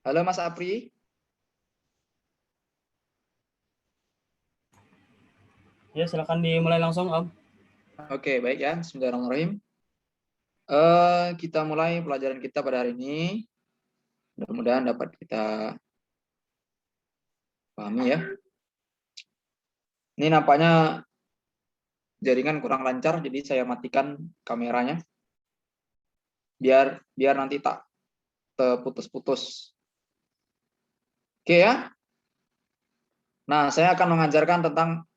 Halo Mas Apri. Ya, silakan dimulai langsung, Om. Oke, baik ya. Bismillahirrahmanirrahim. Kita mulai pelajaran kita pada hari ini. Mudah-mudahan dapat kita pahami ya. Ini nampaknya jaringan kurang lancar, jadi saya matikan kameranya. Biar nanti tak terputus-putus. Oke ya. Nah, saya akan mengajarkan tentang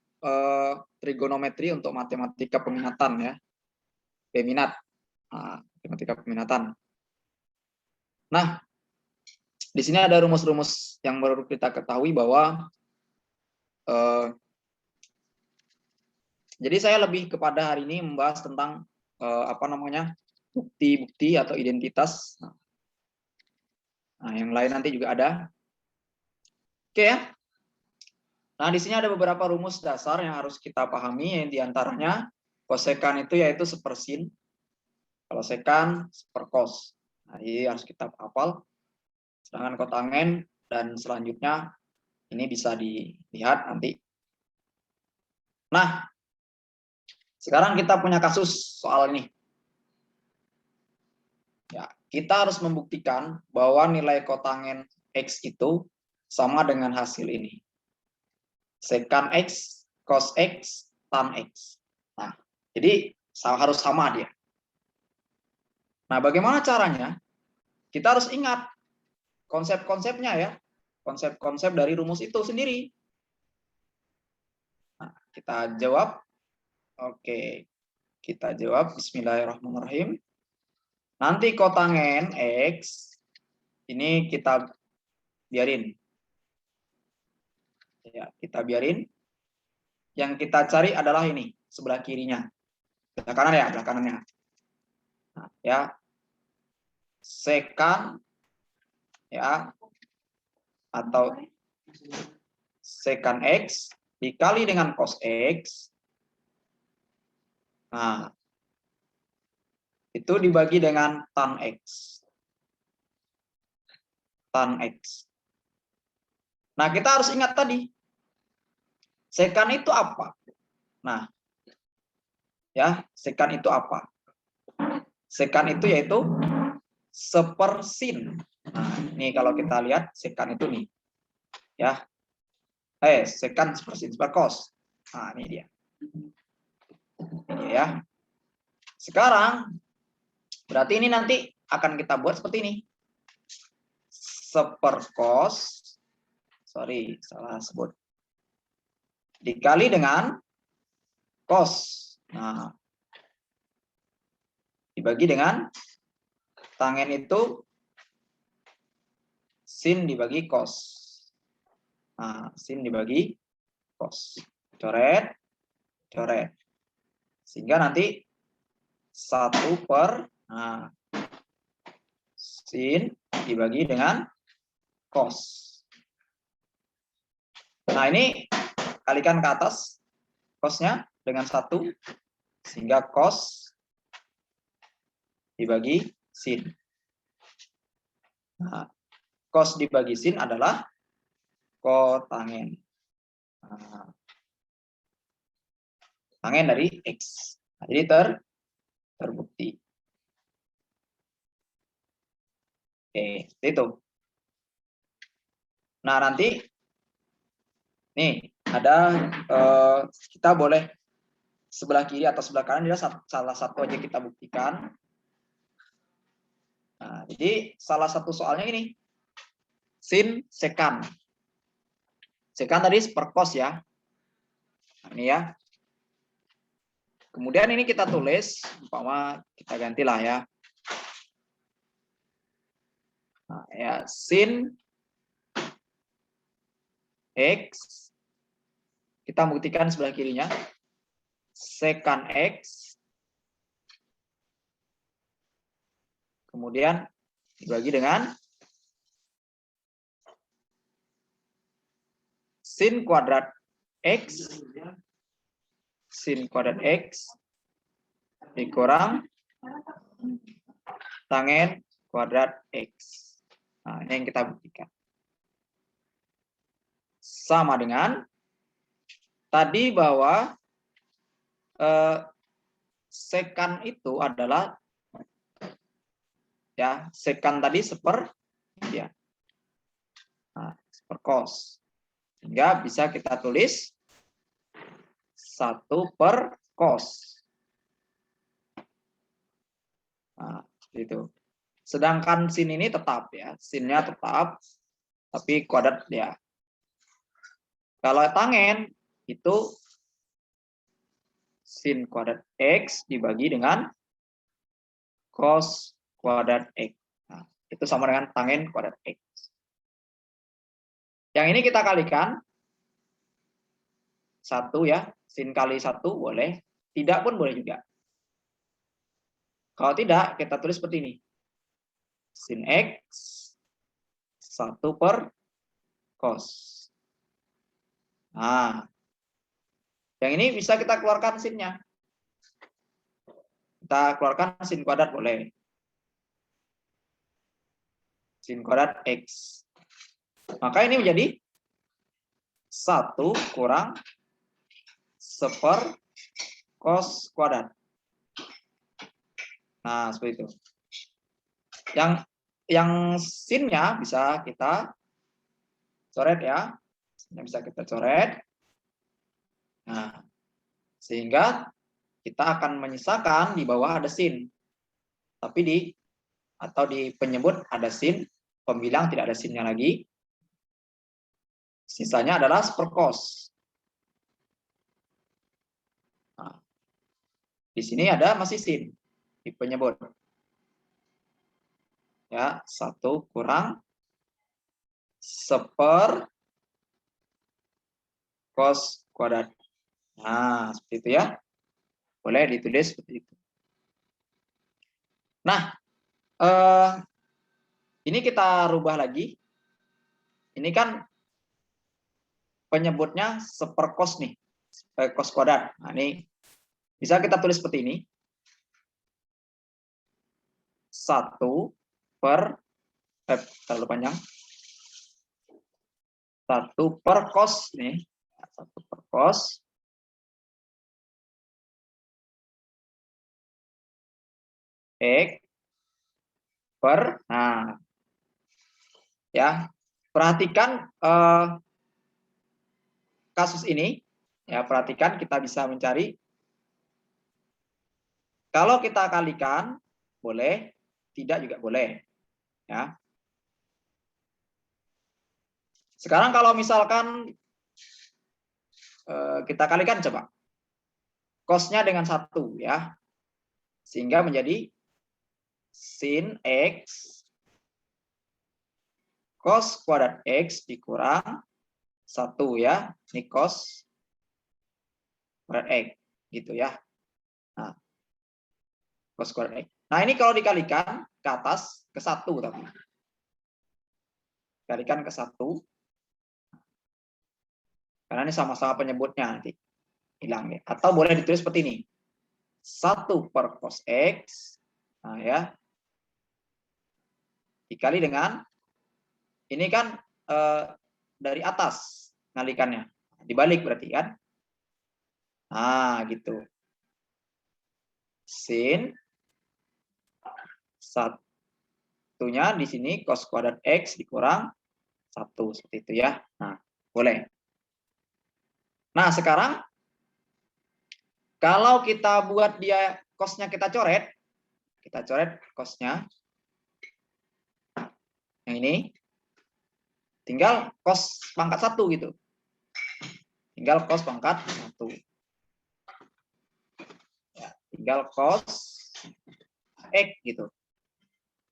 trigonometri untuk matematika peminatan ya. Peminat. Nah, matematika peminatan. Nah, di sini ada rumus-rumus yang baru kita ketahui bahwa jadi saya lebih kepada hari ini membahas tentang bukti-bukti atau identitas. Nah, yang lain nanti juga ada. Oke ya. Nah, di sini ada beberapa rumus dasar yang harus kita pahami, yang diantaranya kosekan itu yaitu sepersin, kalau sekan seperkos. Nah, ini harus kita hafal. Sedangkan kotangen dan selanjutnya ini bisa dilihat nanti. Nah, sekarang kita punya kasus soal ini. Ya, kita harus membuktikan bahwa nilai kotangen X itu sama dengan hasil ini. Sekan X, cos X, tan X. Nah, jadi harus sama dia. Nah, bagaimana caranya? Kita harus ingat konsep-konsepnya ya. Konsep-konsep dari rumus itu sendiri. Nah, kita jawab. Oke, kita jawab. Bismillahirrahmanirrahim. Nanti kotangen X, ini kita biarin. Ya, kita biarin. Yang kita cari adalah ini, sebelah kirinya. Belah kanan ya, belah kanannya. Nah, ya. Sekan ya atau sekan X dikali dengan cos X. Nah, itu dibagi dengan tan X. Tan X. Nah, kita harus ingat tadi. Sekan itu apa? Nah, ya, sekan itu apa? Sekan itu yaitu sepersin. Nah, ini kalau kita lihat sekan itu nih. Ya. Sekan sepersin seperkos. Nah, ini dia. Ini ya. Sekarang berarti ini nanti akan kita buat seperti ini. Seperkos, sorry, salah sebut. Dikali dengan cos. Nah, dibagi dengan tangen itu sin dibagi cos. Nah, sin dibagi cos. Coret, coret. Sehingga nanti 1 per sin dibagi dengan cos. Nah, ini kalikan ke atas cosnya dengan 1 sehingga cos dibagi sin. Nah, cos dibagi sin adalah kotangen. Nah, tangen dari X. Nah, jadi terbukti. Oke, itu. Nah, nanti nih ada kita boleh sebelah kiri atau sebelah kanan dia salah satu aja kita buktikan. Nah, jadi salah satu soalnya ini sin sekan. Sekan tadi seperkos ya. Nah, ini ya. Kemudian ini kita tulis, umpama kita gantilah ya. Nah, ya sin X, kita buktikan sebelah kirinya, sekan X, kemudian dibagi dengan sin kuadrat X, sin kuadrat X dikurang tangen kuadrat X. Nah, ini yang kita buktikan. Sama dengan tadi bahwa sekan itu adalah ya sekan tadi ya. Nah, cos. Sehingga bisa kita tulis 1 per cos. Nah, itu. Sedangkan sin ini tetap ya, sinnya tetap, tapi kuadrat ya. Kalau tangen itu sin kuadrat X dibagi dengan cos kuadrat X. Nah, itu sama dengan tangen kuadrat X. Yang ini kita kalikan 1 ya, sin kali 1 boleh, tidak pun boleh juga. Kalau tidak, kita tulis seperti ini. Sin X 1 per cos. Nah, yang ini bisa kita keluarkan sinnya. Kita keluarkan sin kuadrat boleh. Sin kuadrat X. Maka ini menjadi 1 kurang 1 cos kuadrat. Nah, seperti itu. Yang sinnya bisa kita coret ya. Sinnya bisa kita coret. Nah, sehingga kita akan menyisakan di bawah ada sin. Tapi di penyebut ada sin, pembilang tidak ada sinnya lagi. Sisanya adalah 1 cos. Nah, di sini ada masih sin di penyebut. Ya, 1 kurang 1 cos kuadrat. Nah, seperti itu ya. Boleh ditulis seperti itu. Nah, ini kita rubah lagi. Ini kan penyebutnya 1 cos nih, cos kuadrat. Nah, ini bisa kita tulis seperti ini. 1 per terlalu panjang. 1 per cos nih. 1 per cos X per, nah ya, perhatikan kasus ini ya, perhatikan kita bisa mencari, kalau kita kalikan boleh, tidak juga boleh ya. Sekarang kalau misalkan kita kalikan coba cosnya dengan 1 ya, sehingga menjadi sin X cos kuadrat X dikurang 1 ya, ini cos kuadrat X gitu ya. Nah, cos kuadrat X. Nah, ini kalau dikalikan ke atas ke 1 tapi. Kalikan ke 1. Karena ini sama-sama penyebutnya nanti. Hilang ya. Atau boleh ditulis seperti ini. 1 per cos X. Nah, ya. Dikali dengan ini kan dari atas ngalikannya. Dibalik berarti kan. Nah, gitu. Sin satunya di sini cos kuadrat X dikurang 1 seperti itu ya. Nah, boleh. Nah, sekarang kalau kita buat dia cosnya kita coret cosnya. Yang ini tinggal cos pangkat 1 gitu. Tinggal cos pangkat 1. Ya, tinggal cos X gitu.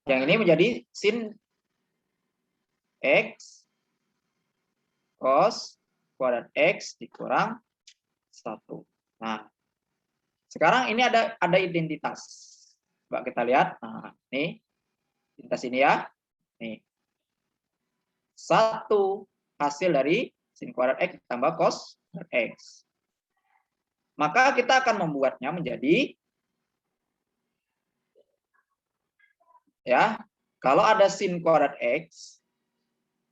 Yang ini menjadi sin X cos kuadrat X dikurang 1. Nah, sekarang ini ada identitas. Coba kita lihat. Nah, ini identitas ini ya. Nih. 1 hasil dari sin kuadrat X tambah cos kuadrat X. Maka kita akan membuatnya menjadi ya Kalau ada sin kuadrat X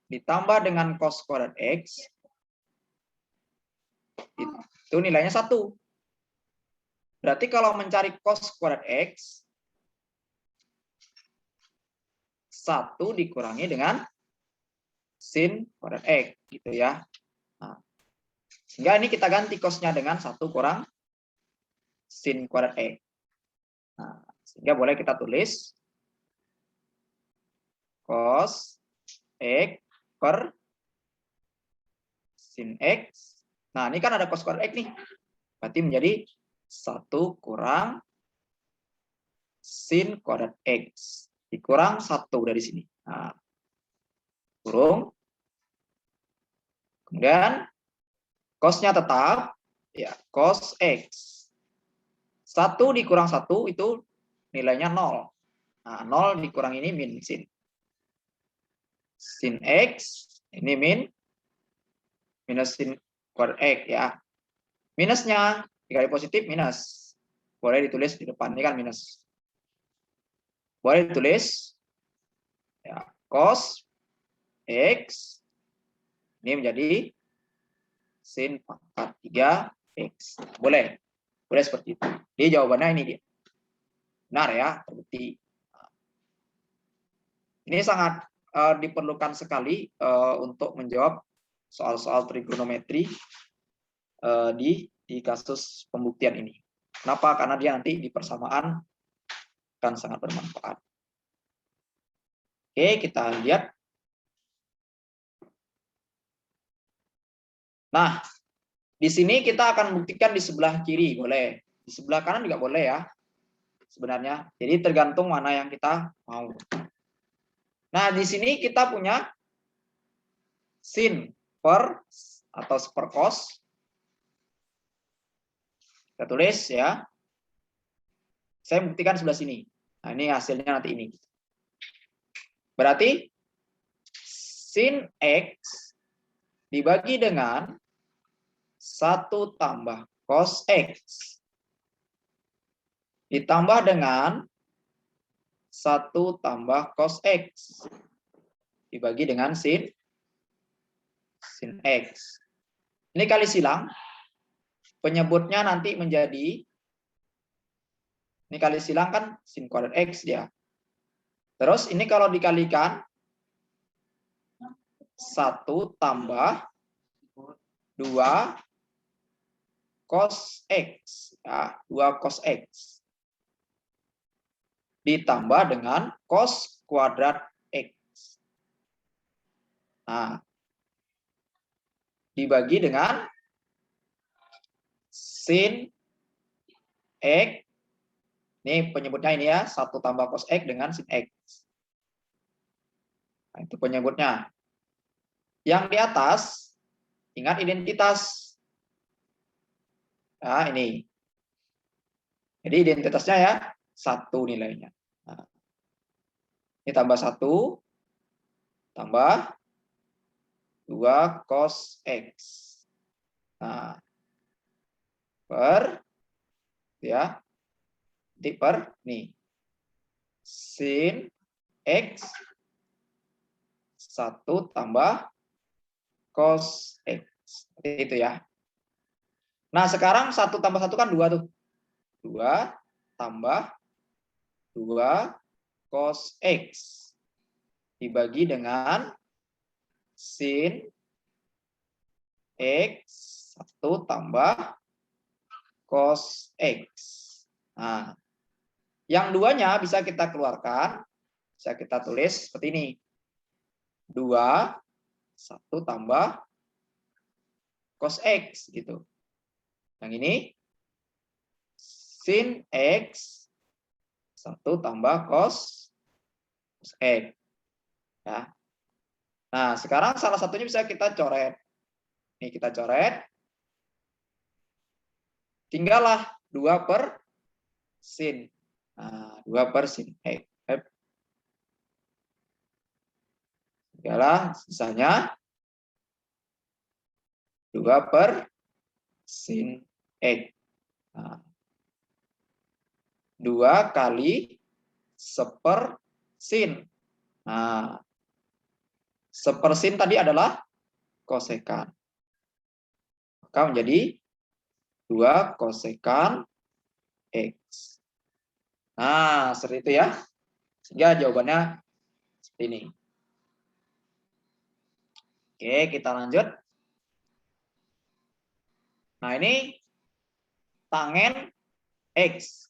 ditambah dengan cos kuadrat X, itu nilainya 1. Berarti kalau mencari cos kuadrat X, 1 dikurangi dengan sin kuadrat X, gitu ya. Nah, sehingga ini kita ganti cosnya dengan 1 kurang sin kuadrat X. Nah, sehingga boleh kita tulis cos X per sin X. Nah, ini kan ada cos kuadrat X nih. Berarti menjadi 1 kurang sin kuadrat X. Dikurang 1 dari sini. Nah, kurung. Kemudian cosnya tetap ya cos X. 1 dikurang 1 itu nilainya 0. Nah, 0 dikurang ini min sin. Sin X ini minus sin kuadrat X ya. Minusnya dikali positif minus. Boleh ditulis di depan, ini kan minus. Boleh ditulis ya, cos X ini menjadi sin pangkat 3X. Boleh seperti itu. Jadi jawabannya ini dia. Benar ya, terbukti. Ini sangat diperlukan sekali untuk menjawab soal-soal trigonometri di kasus pembuktian ini. Kenapa? Karena dia nanti di persamaan akan sangat bermanfaat. Oke, kita lihat. Nah, di sini kita akan buktikan di sebelah kiri, boleh. Di sebelah kanan juga boleh ya, sebenarnya. Jadi tergantung mana yang kita mau. Nah, di sini kita punya sin per atau per cos. Kita tulis ya. Saya buktikan sebelah sini. Nah, ini hasilnya nanti ini. Berarti sin X dibagi dengan 1 tambah cos X ditambah dengan 1 tambah cos X dibagi dengan sin X. Ini kali silang. Penyebutnya nanti menjadi, ini kali silang kan sin kuadrat X dia. Terus ini kalau dikalikan 1 tambah 2 cos X. Ya, 2 cos X. Ditambah dengan cos kuadrat X. Nah, dibagi dengan sin X. Ini penyebutnya ini ya, 1 tambah cos X dengan sin X. Nah, itu penyebutnya. Yang di atas, ingat identitas. Nah, ini. Jadi identitasnya ya, 1 nilainya. Nah, ini tambah 1, tambah 2 cos X. Nah, per, ya, per, nih, sin X 1 tambah cos X. Seperti itu ya. Nah, sekarang 1 tambah 1 kan 2 tuh. 2 tambah 2 cos X dibagi dengan sin X 1 tambah cos X. Nah, yang duanya bisa kita keluarkan, bisa kita tulis seperti ini. 2, 1 tambah cos X gitu. Yang ini sin X 1 tambah cos X. Ya. Nah, sekarang salah satunya bisa kita coret. Ini kita coret. Tinggallah 2 per sin. Nah, 2 per sin X. Tinggallah sisanya 2 per sin X. Nah, 2 kali seper sin. Nah, sepersin tadi adalah kosekan. Maka menjadi 2 kosekan X. Nah, seperti itu ya. Sehingga jawabannya seperti ini. Oke, kita lanjut. Nah, ini tangen X.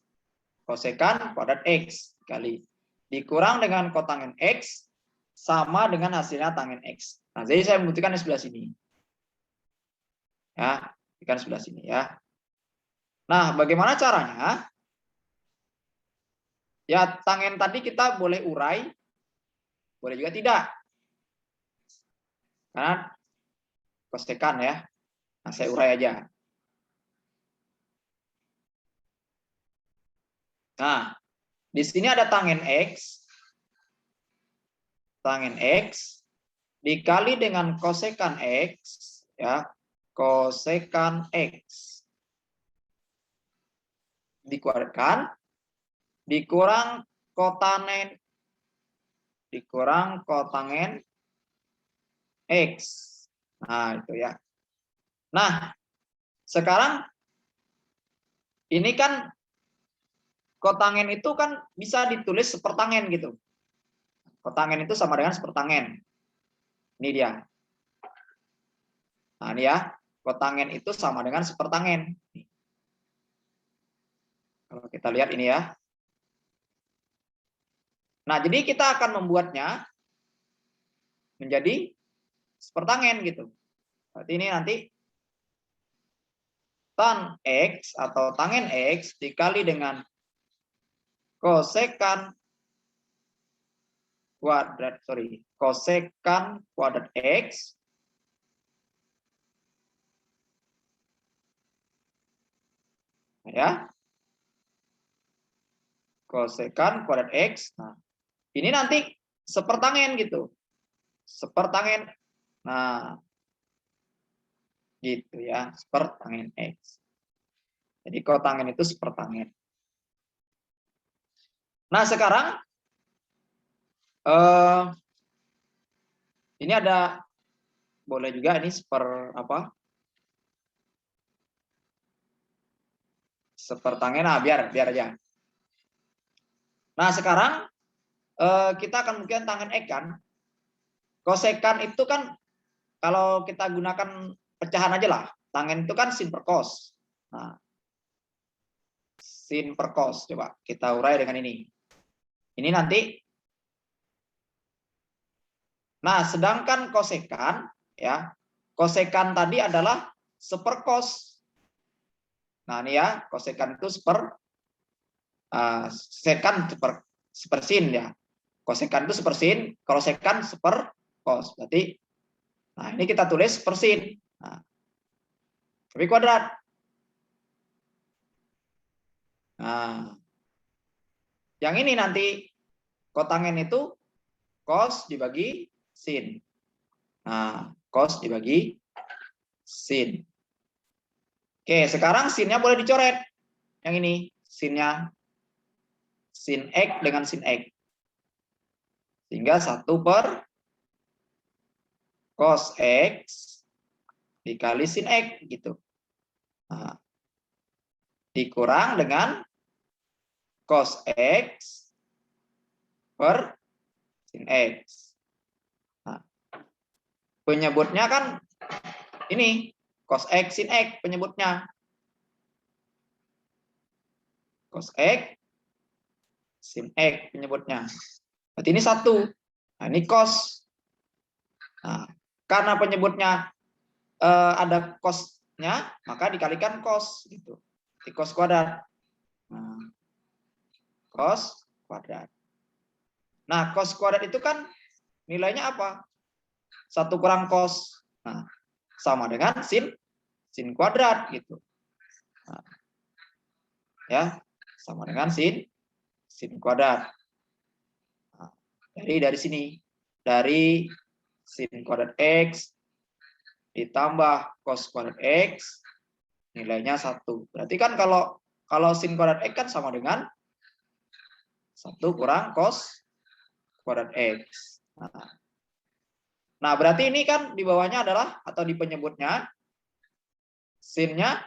Kosekan kuadrat X kali. Dikurang dengan kotangen X sama dengan hasilnya tangen X. Nah, jadi saya membuktikan di sebelah sini. Ya, buktikan sebelah sini ya. Nah, bagaimana caranya? Ya, tangen tadi kita boleh urai, boleh juga tidak. Karena kosekan ya. Nah, saya urai aja. Nah, di sini ada tangen X. Tangen X dikali dengan kosekan X, ya. Kosekan X dikuadratkan dikurang kotangen X. Nah, itu ya. Nah, sekarang ini kan kotangen itu kan bisa ditulis sepertangen gitu. Kotangen itu sama dengan sepertangen. Ini dia. Nah, ini ya. Kotangen itu sama dengan sepertangen. Kalau kita lihat ini ya. Nah, jadi kita akan membuatnya menjadi sepertangen gitu. Berarti ini nanti tan X atau tangen X dikali dengan kosekan kuadrat X ya. Kosekan kuadrat X. Nah, ini nanti sepertangen gitu. Sepertangen. Nah, gitu ya, sepertangen X. Jadi kotangen itu sepertangen. Nah, sekarang ini ada boleh juga ini sepertangen. Nah, biar aja. Nah, sekarang kita akan mungkin tangen X kan. Kosekan itu kan kalau kita gunakan pecahan aja lah. Tangen itu kan sin per cos. Nah, sin per cos. Coba kita urai dengan ini. Ini nanti. Nah, sedangkan kosekan ya. Kosekan tadi adalah seper cos. Nah, ini ya, kosekan itu sekan seper sin ya. Kosekan itu seper sin, kalau sekan seper cos. Berarti nah, ini kita tulis per sin. Nah, tapi kuadrat. Nah, yang ini nanti kotangen itu cos dibagi sin. Nah, cos dibagi sin. Oke, sekarang sinnya boleh dicoret. Yang ini, sinnya sin X dengan sin X. Sehingga 1 per cos X dikali sin X gitu. Nah, dikurang dengan cos X per sin X. Nah, penyebutnya kan ini cos X sin X penyebutnya. Cos X sin X penyebutnya. Berarti ini 1. Nah, ini cos. Nah, karena penyebutnya ada cosnya, maka dikalikan cos gitu. Di cos kuadrat. Nah, cos kuadrat. Nah, cos kuadrat itu kan nilainya apa? 1 kurang cos. Nah, sama dengan sin kuadrat gitu. Nah, ya, sama dengan sin kuadrat. Nah, dari sini, dari sin kuadrat X ditambah cos kuadrat X nilainya 1. Berarti kan kalau sin kuadrat X kan sama dengan 1 kurang cos kuadrat X. Nah, berarti ini kan di bawahnya adalah, atau di penyebutnya, sinnya,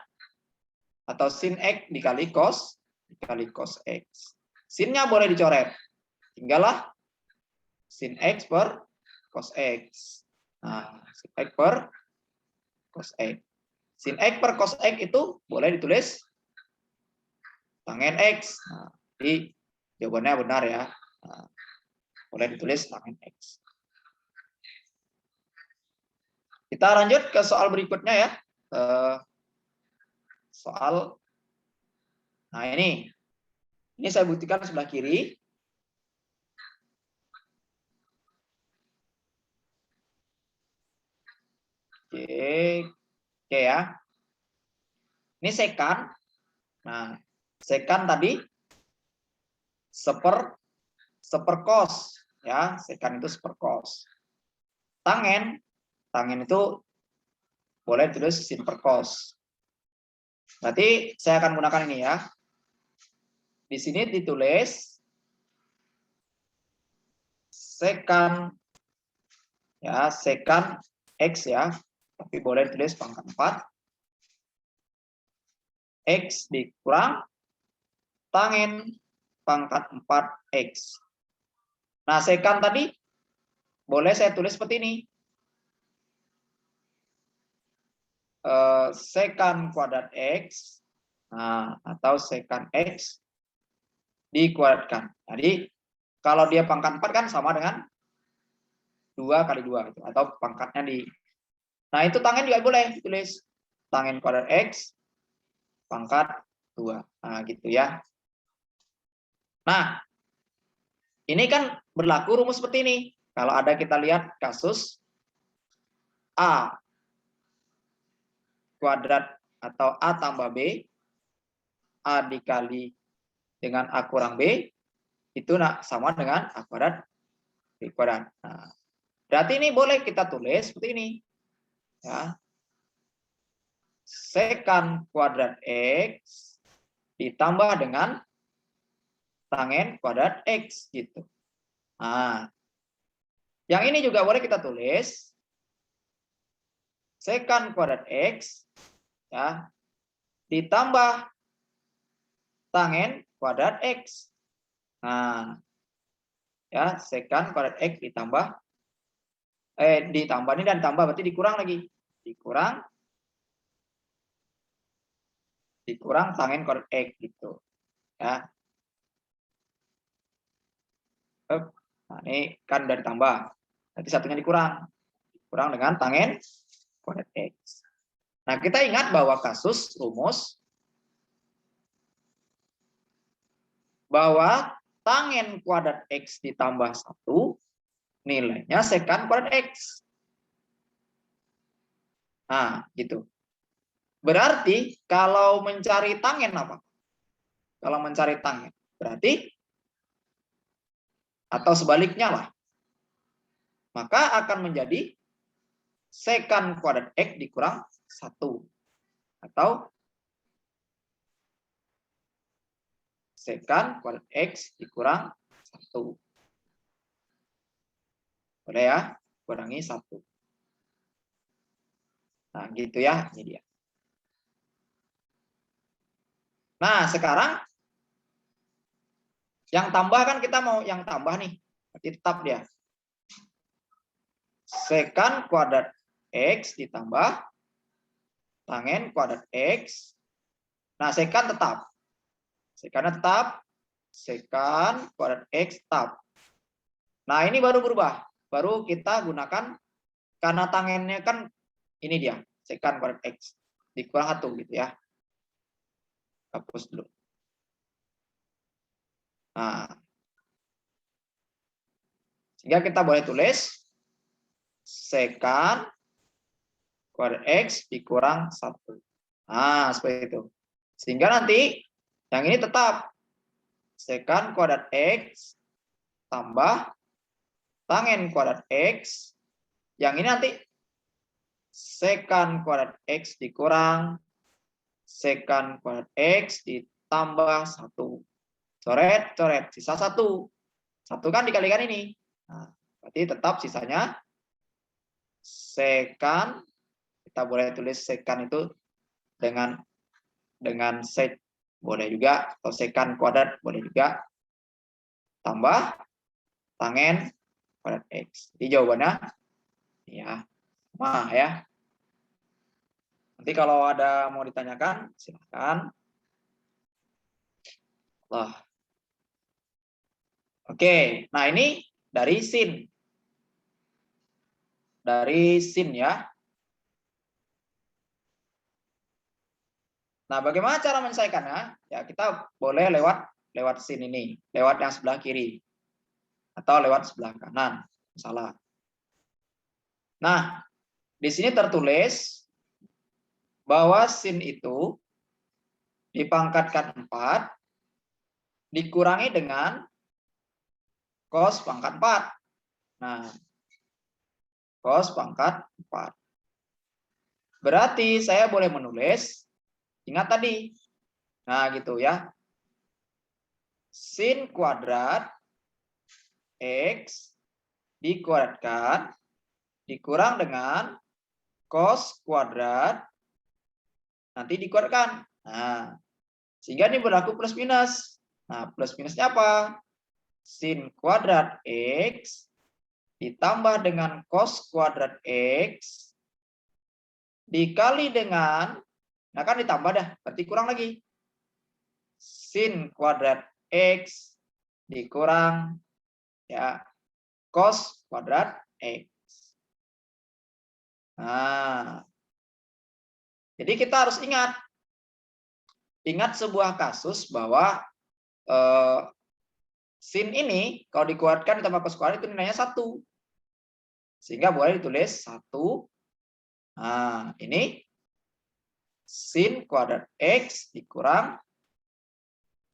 atau sin X dikali cos X. Sinnya boleh dicoret. Tinggallah sin X per cos X. Nah, sin X per cos X. Sin X per cos X itu boleh ditulis tangen X. Nah, jadi jawabannya benar ya. Nah, boleh ditulis tangen X. Kita lanjut ke soal berikutnya ya. Soal, nah ini saya buktikan sebelah kiri. Oke ya. Ini sekan. Nah, sekan tadi seper cos ya, sekan itu seper cos. Tangen itu boleh tulis sin per cos. Berarti saya akan gunakan ini ya. Di sini ditulis sekan ya, sekan X ya, tapi boleh ditulis pangkat 4 X dikurang tangen pangkat 4 X. Nah, sekan tadi boleh saya tulis seperti ini. Sekan kuadrat X, nah, atau sekan X dikuadratkan. Jadi kalau dia pangkat 4 kan sama dengan 2 kali 2 gitu, atau pangkatnya di. Nah, itu tangen juga boleh ditulis tangen kuadrat X pangkat 2. Nah, gitu ya. Nah, ini kan berlaku rumus seperti ini. Kalau ada kita lihat kasus A kuadrat atau A tambah B, A dikali dengan A kurang B, itu sama dengan A kuadrat B kuadrat. Nah, berarti ini boleh kita tulis seperti ini. Ya. Sekan kuadrat X ditambah dengan tangen kuadrat X gitu. Nah, yang ini juga boleh kita tulis sekan kuadrat X ya ditambah tangen kuadrat X. Nah, ya, sekan kuadrat X ditambah ini dan tambah berarti dikurang lagi. Dikurang tangen kuadrat X gitu. Ya. Nah, ini kan udah ditambah. Nanti satunya dikurang dengan tangen kuadrat X. Nah, kita ingat bahwa kasus rumus bahwa tangen kuadrat X ditambah 1 nilainya sekan kuadrat X. Nah, gitu. Berarti kalau mencari tangen apa? Kalau mencari tangen berarti atau sebaliknya lah. Maka akan menjadi sekan kuadrat X dikurang 1. Atau sekan kuadrat X dikurang 1. Boleh ya? Kurangi 1. Nah, gitu ya. Ini dia. Nah, sekarang yang tambah kan kita mau yang tambah nih. Berarti tetap dia. Sekan kuadrat X ditambah tangen kuadrat X. Nah, sekan tetap. Sekannya tetap. Sekan kuadrat X tetap. Nah, ini baru berubah. Baru kita gunakan, karena tangennya kan ini dia. Sekan kuadrat X. Dikurang 1 gitu ya. Hapus dulu. Nah, sehingga kita boleh tulis sekan kuadrat X dikurang 1. Nah, seperti itu. Sehingga nanti yang ini tetap sekan kuadrat X tambah tangen kuadrat X. Yang ini nanti sekan kuadrat X dikurang sekan kuadrat X ditambah 1. Coret, sisa 1. 1 kan dikalikan ini. Nah, berarti tetap sisanya sekan, kita boleh tulis sekan itu dengan sek boleh juga, atau sekan kuadrat boleh juga, tambah tangen kuadrat X. Jadi jawabannya ya sama ya. Nanti kalau ada mau ditanyakan silahkan. Oke, nah ini dari sin. Dari sin ya. Nah, bagaimana cara menyelesaikannya? Ya, kita boleh lewat sin ini, lewat yang sebelah kiri atau lewat sebelah kanan, salah. Nah, di sini tertulis bahwa sin itu dipangkatkan 4 dikurangi dengan cos pangkat 4. Nah, cos pangkat 4. Berarti saya boleh menulis, ingat tadi. Nah, gitu ya. Sin kuadrat X dikuadratkan dikurang dengan cos kuadrat nanti dikuadratkan. Nah, sehingga ini berlaku plus minus. Nah, plus minusnya apa? Sin kuadrat X ditambah dengan cos kuadrat X dikali dengan, nah kan ditambah dah, berarti kurang lagi. Sin kuadrat X dikurang ya cos kuadrat X. Nah, jadi kita harus ingat sebuah kasus bahwa sin ini kalau dikuadratkan ditambah cos kuadrat itu nilainya 1. Sehingga boleh ditulis 1. Nah, ini sin kuadrat X dikurang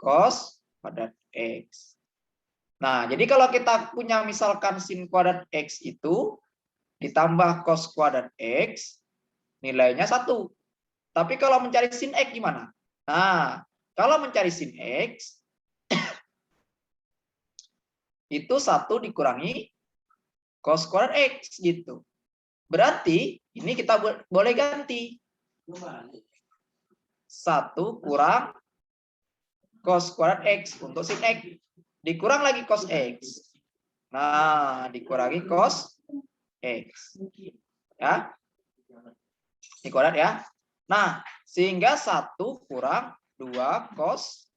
cos kuadrat X. Nah, jadi kalau kita punya misalkan sin kuadrat X itu ditambah cos kuadrat X, nilainya 1. Tapi kalau mencari sin X gimana? Nah, kalau mencari sin X, itu 1 dikurangi cos kuadrat X gitu. Berarti ini kita boleh ganti. 1 kurang cos kuadrat X untuk sin X. Dikurang lagi cos X. Nah, dikurangi cos X. Ya. Ini kuadrat ya. Nah, sehingga 1 kurang 2 cos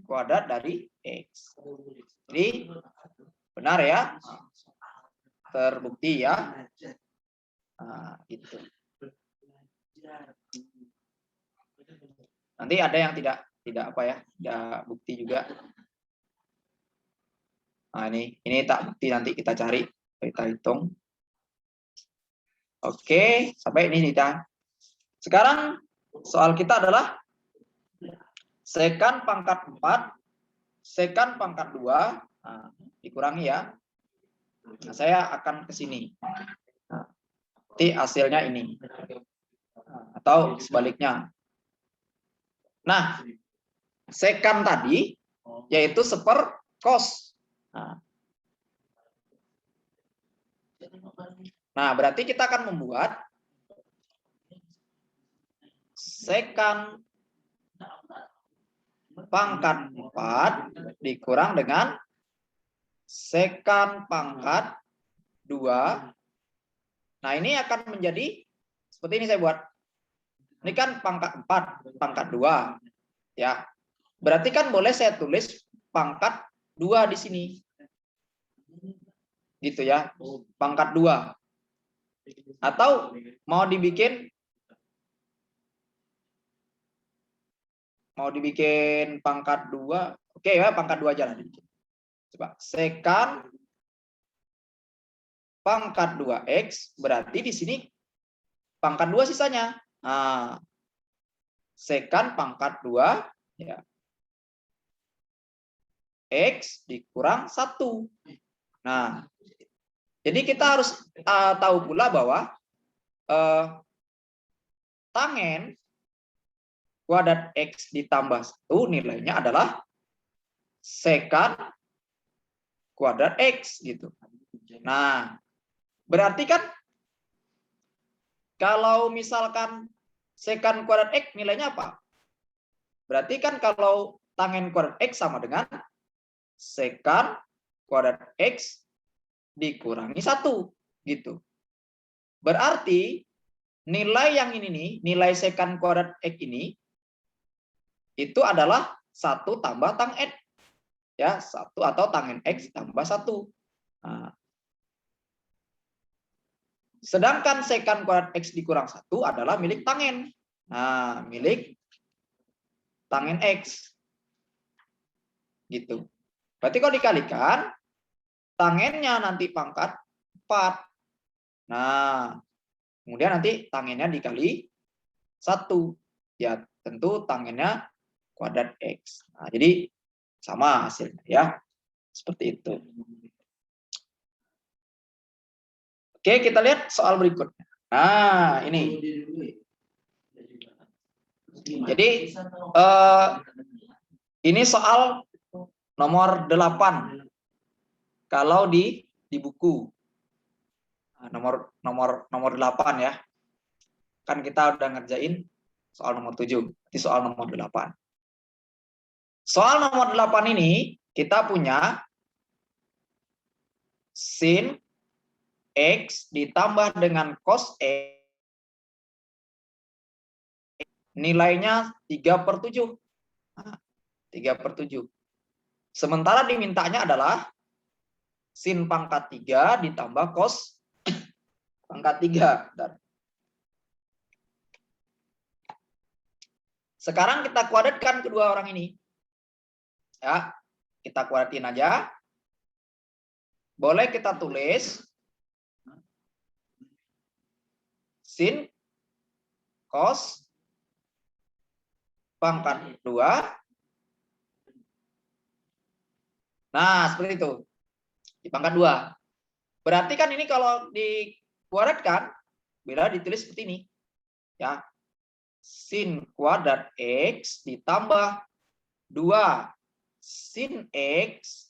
kuadrat dari X. Jadi, benar ya. Terbukti ya. Nah, itu. Nanti ada yang tidak apa ya, tidak bukti juga. Nah, ini tak bukti, nanti kita cari, kita hitung. Oke, sampai ini kita. Sekarang soal kita adalah sekan pangkat 4, sekan pangkat 2, nah, dikurangi ya. Nah, saya akan ke sini. Nah, nanti hasilnya ini. Atau sebaliknya. Nah, sekan tadi yaitu seper cos. Nah, berarti kita akan membuat sekan pangkat 4 dikurang dengan sekan pangkat 2. Nah, ini akan menjadi seperti ini saya buat. Ini kan pangkat 4, pangkat 2. Ya. Berarti kan boleh saya tulis pangkat 2 di sini. Gitu ya. Pangkat 2. Atau mau dibikin pangkat 2. Oke ya, pangkat 2 aja lah. Coba. Sekan pangkat 2x berarti di sini pangkat 2 sisanya. Nah, sekan pangkat 2 ya. X dikurang 1. Nah, jadi kita harus tahu pula bahwa tangen kuadrat X ditambah 1 nilainya adalah sekan kuadrat X gitu. Nah, berarti kan kalau misalkan secant kuadrat X nilainya apa? Berarti kan kalau tangen kuadrat X sama dengan secant kuadrat X dikurangi 1 gitu. Berarti nilai yang ini nih, nilai secant kuadrat X ini itu adalah 1 tambah tang X. Ya, 1 atau tangen X tambah 1. Nah, sedangkan secant kuadrat X dikurang 1 adalah milik tangen. Nah, milik tangen X. Gitu. Berarti kalau dikalikan, tangennya nanti pangkat 4. Nah, kemudian nanti tangennya dikali 1. Ya, tentu tangennya kuadrat X. Nah, jadi sama hasilnya ya. Seperti itu. Oke, kita lihat soal berikutnya. Nah, ini. Jadi, ini soal nomor 8. Kalau di buku. Nomor 8 ya. Kan kita udah ngerjain soal nomor 7. Ini soal nomor 8. Soal nomor 8 ini kita punya sin X ditambah dengan cos X. Nilainya 3/7. Nah, 3/7. Sementara dimintanya adalah sin pangkat 3 ditambah cos pangkat 3. Bentar. Sekarang kita kuadratkan kedua orang ini. Ya, kita kuadratin aja. Boleh kita tulis sin cos pangkat 2. Nah, seperti itu. Di pangkat 2. Berarti kan ini kalau dikuadratkan, bila ditulis seperti ini. Ya. Sin kuadrat X ditambah 2 sin X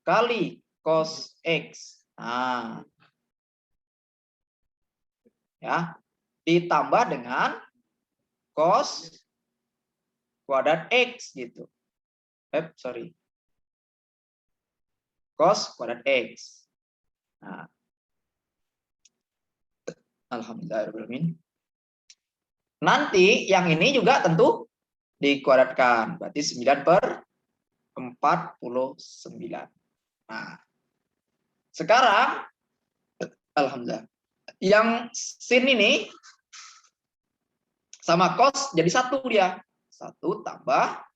kali cos X. Nah. Ya. Ditambah dengan cos kuadrat X gitu. Sorry. Cos kuadrat X. Nah. Alhamdulillahirrahmanirrahim. Nanti yang ini juga tentu dikuadratkan. Berarti 9/49. Nah, sekarang alhamdulillah. Yang sin ini sama cos jadi 1 dia. 1 tambah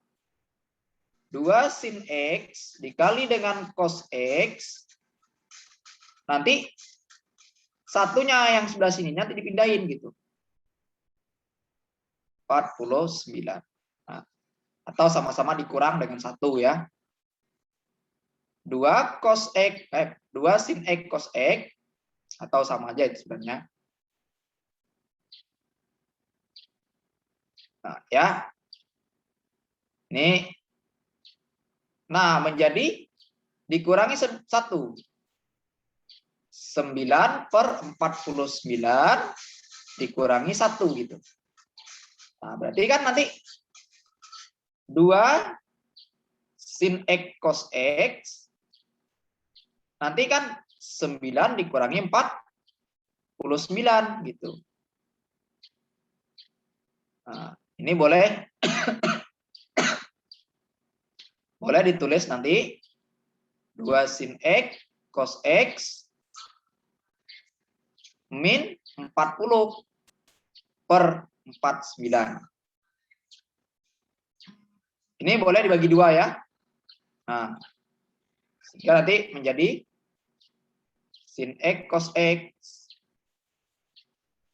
2 sin X dikali dengan cos X. Nanti satunya yang sebelah sini nanti dipindahin gitu. 49. Nah, atau sama-sama dikurang dengan 1 ya. 2 cos X, 2 sin X cos X, atau sama aja itu sebenarnya. Nah, ya. Ini. Nah, menjadi dikurangi 1. 9/49 dikurangi 1 gitu. Nah, berarti kan nanti 2 sin X cos X nanti kan 9 dikurangi 49 gitu. Nah, ini boleh boleh ditulis nanti 2 sin X cos X min 40/49. Ini boleh dibagi 2 ya. Nah, sehingga nanti menjadi sin X cos X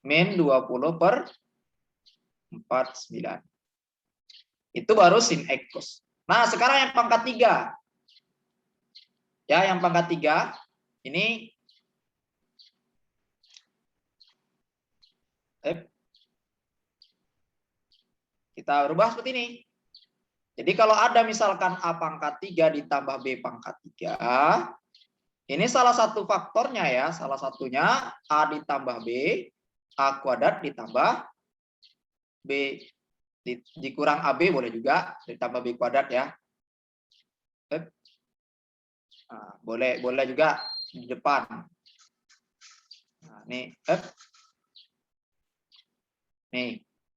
min 20/49. Itu baru sin X cos. Nah, sekarang yang pangkat 3. Ya, yang pangkat 3 ini kita rubah seperti ini. Jadi kalau ada misalkan A pangkat 3 ditambah B pangkat 3, ini salah satu faktornya ya, salah satunya A ditambah B, A kuadrat ditambah B dikurang AB boleh juga, ditambah B kuadrat ya. Nah, boleh juga di depan. Nah, nih,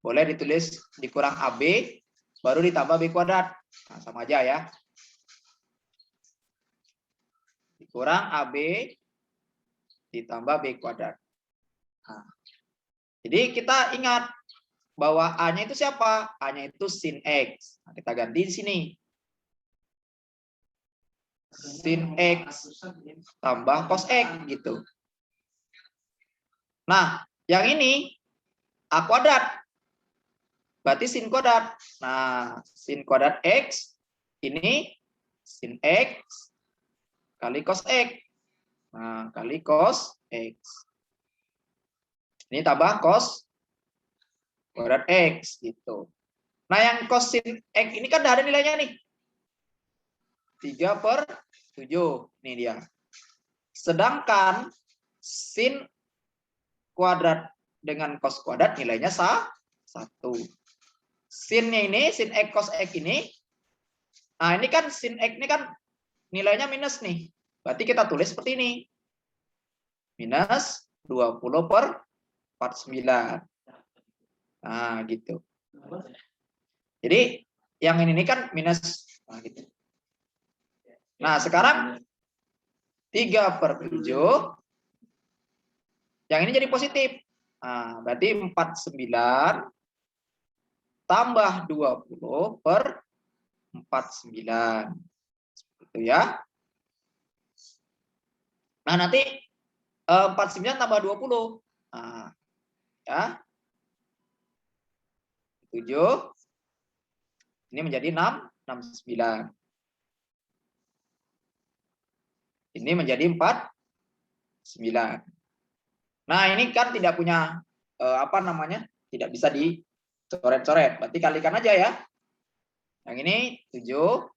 boleh ditulis dikurang AB baru ditambah B kuadrat. Nah, sama aja ya. Dikurang AB ditambah B kuadrat. Nah, jadi kita ingat bahwa A-nya itu siapa? A-nya itu sin X. Nah, kita ganti di sini. Sin X tambah cos X gitu. Nah, yang ini A kuadrat. Berarti sin kuadrat. Nah, sin kuadrat X ini sin X kali cos X. Nah, kali cos X. Ini tambah cos kuadrat X gitu. Nah, yang cos sin X ini kan ada nilainya nih. 3/7. Ini dia. Sedangkan sin kuadrat dengan cos kuadrat nilainya 1. Sinnya ini, sin X cos X ini. Nah, ini kan sin X ini kan nilainya minus nih. Berarti kita tulis seperti ini. Minus 20/49. Nah, gitu. Jadi yang ini kan minus. Nah, gitu. Nah, sekarang 3/7. Yang ini jadi positif. Nah, berarti 49 tambah 20/49. Gitu ya. Nah, nanti 49 tambah 20. Nah, ya. 7. Ini menjadi 69. Ini menjadi 49. Nah, ini kan tidak punya apa namanya? Tidak bisa dicoret-coret. Berarti kalikan aja ya. Yang ini 7.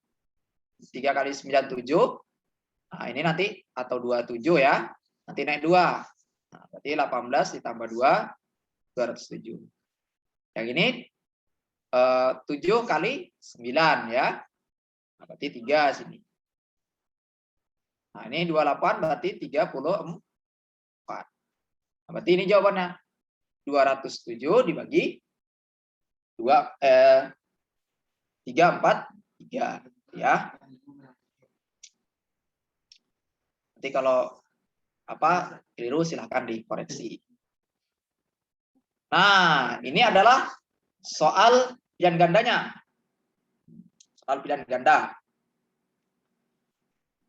3 kali 9 7. Nah, ini nanti atau 27 ya. Nanti naik 2. Nah, berarti 18 ditambah 2 207. Yang ini 7 kali 9 ya. Nah, berarti 3 sini. Nah, ini 28 berarti 34. Nah, berarti ini jawabannya. 207 dibagi 343 ya. Nanti kalau apa keliru silahkan dikoreksi. Nah, ini adalah soal pilihan gandanya. Soal pilihan ganda.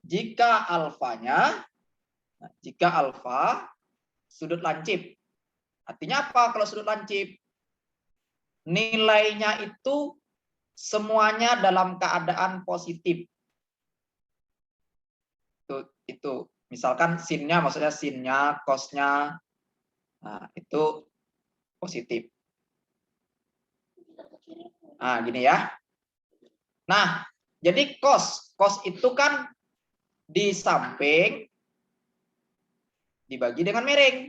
Jika alfanya, jika alfa sudut lancip. Artinya apa kalau sudut lancip? Nilainya itu semuanya dalam keadaan positif. Itu misalkan sinnya, maksudnya sinnya, cosnya, nah itu positif. Nah, gini ya. Nah, jadi cos itu kan di samping dibagi dengan miring.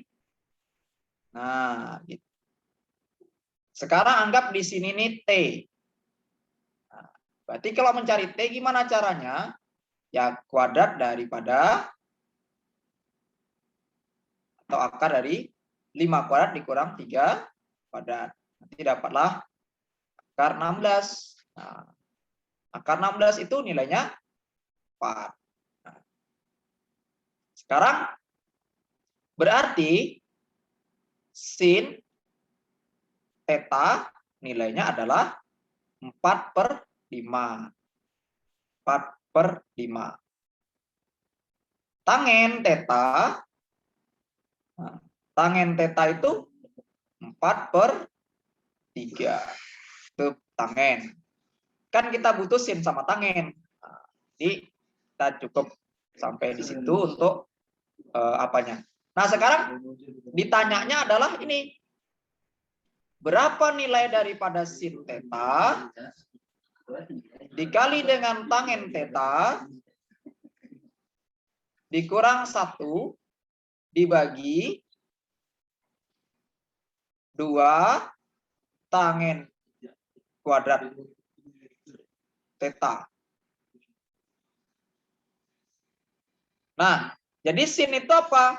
Nah, gitu. Sekarang anggap di sini nih T. Nah, berarti kalau mencari T gimana caranya? Ya kuadrat daripada atau akar dari 5 kuadrat dikurang 3 kuadrat. Nanti dapatlah akar 16. Nah, akar 16 itu nilainya 4. Nah, sekarang berarti sin theta nilainya adalah 4/5. 4/5. Tangen theta, nah, tangen theta itu 4/3. Itu tangen. Kan kita butuh sin sama tangen. Nah, jadi kita cukup sampai di situ untuk apanya. Nah, sekarang ditanyanya adalah ini. Berapa nilai daripada sin theta dikali dengan tangen theta dikurang 1 dibagi 2 tangen kuadrat theta. Nah, jadi sin itu apa?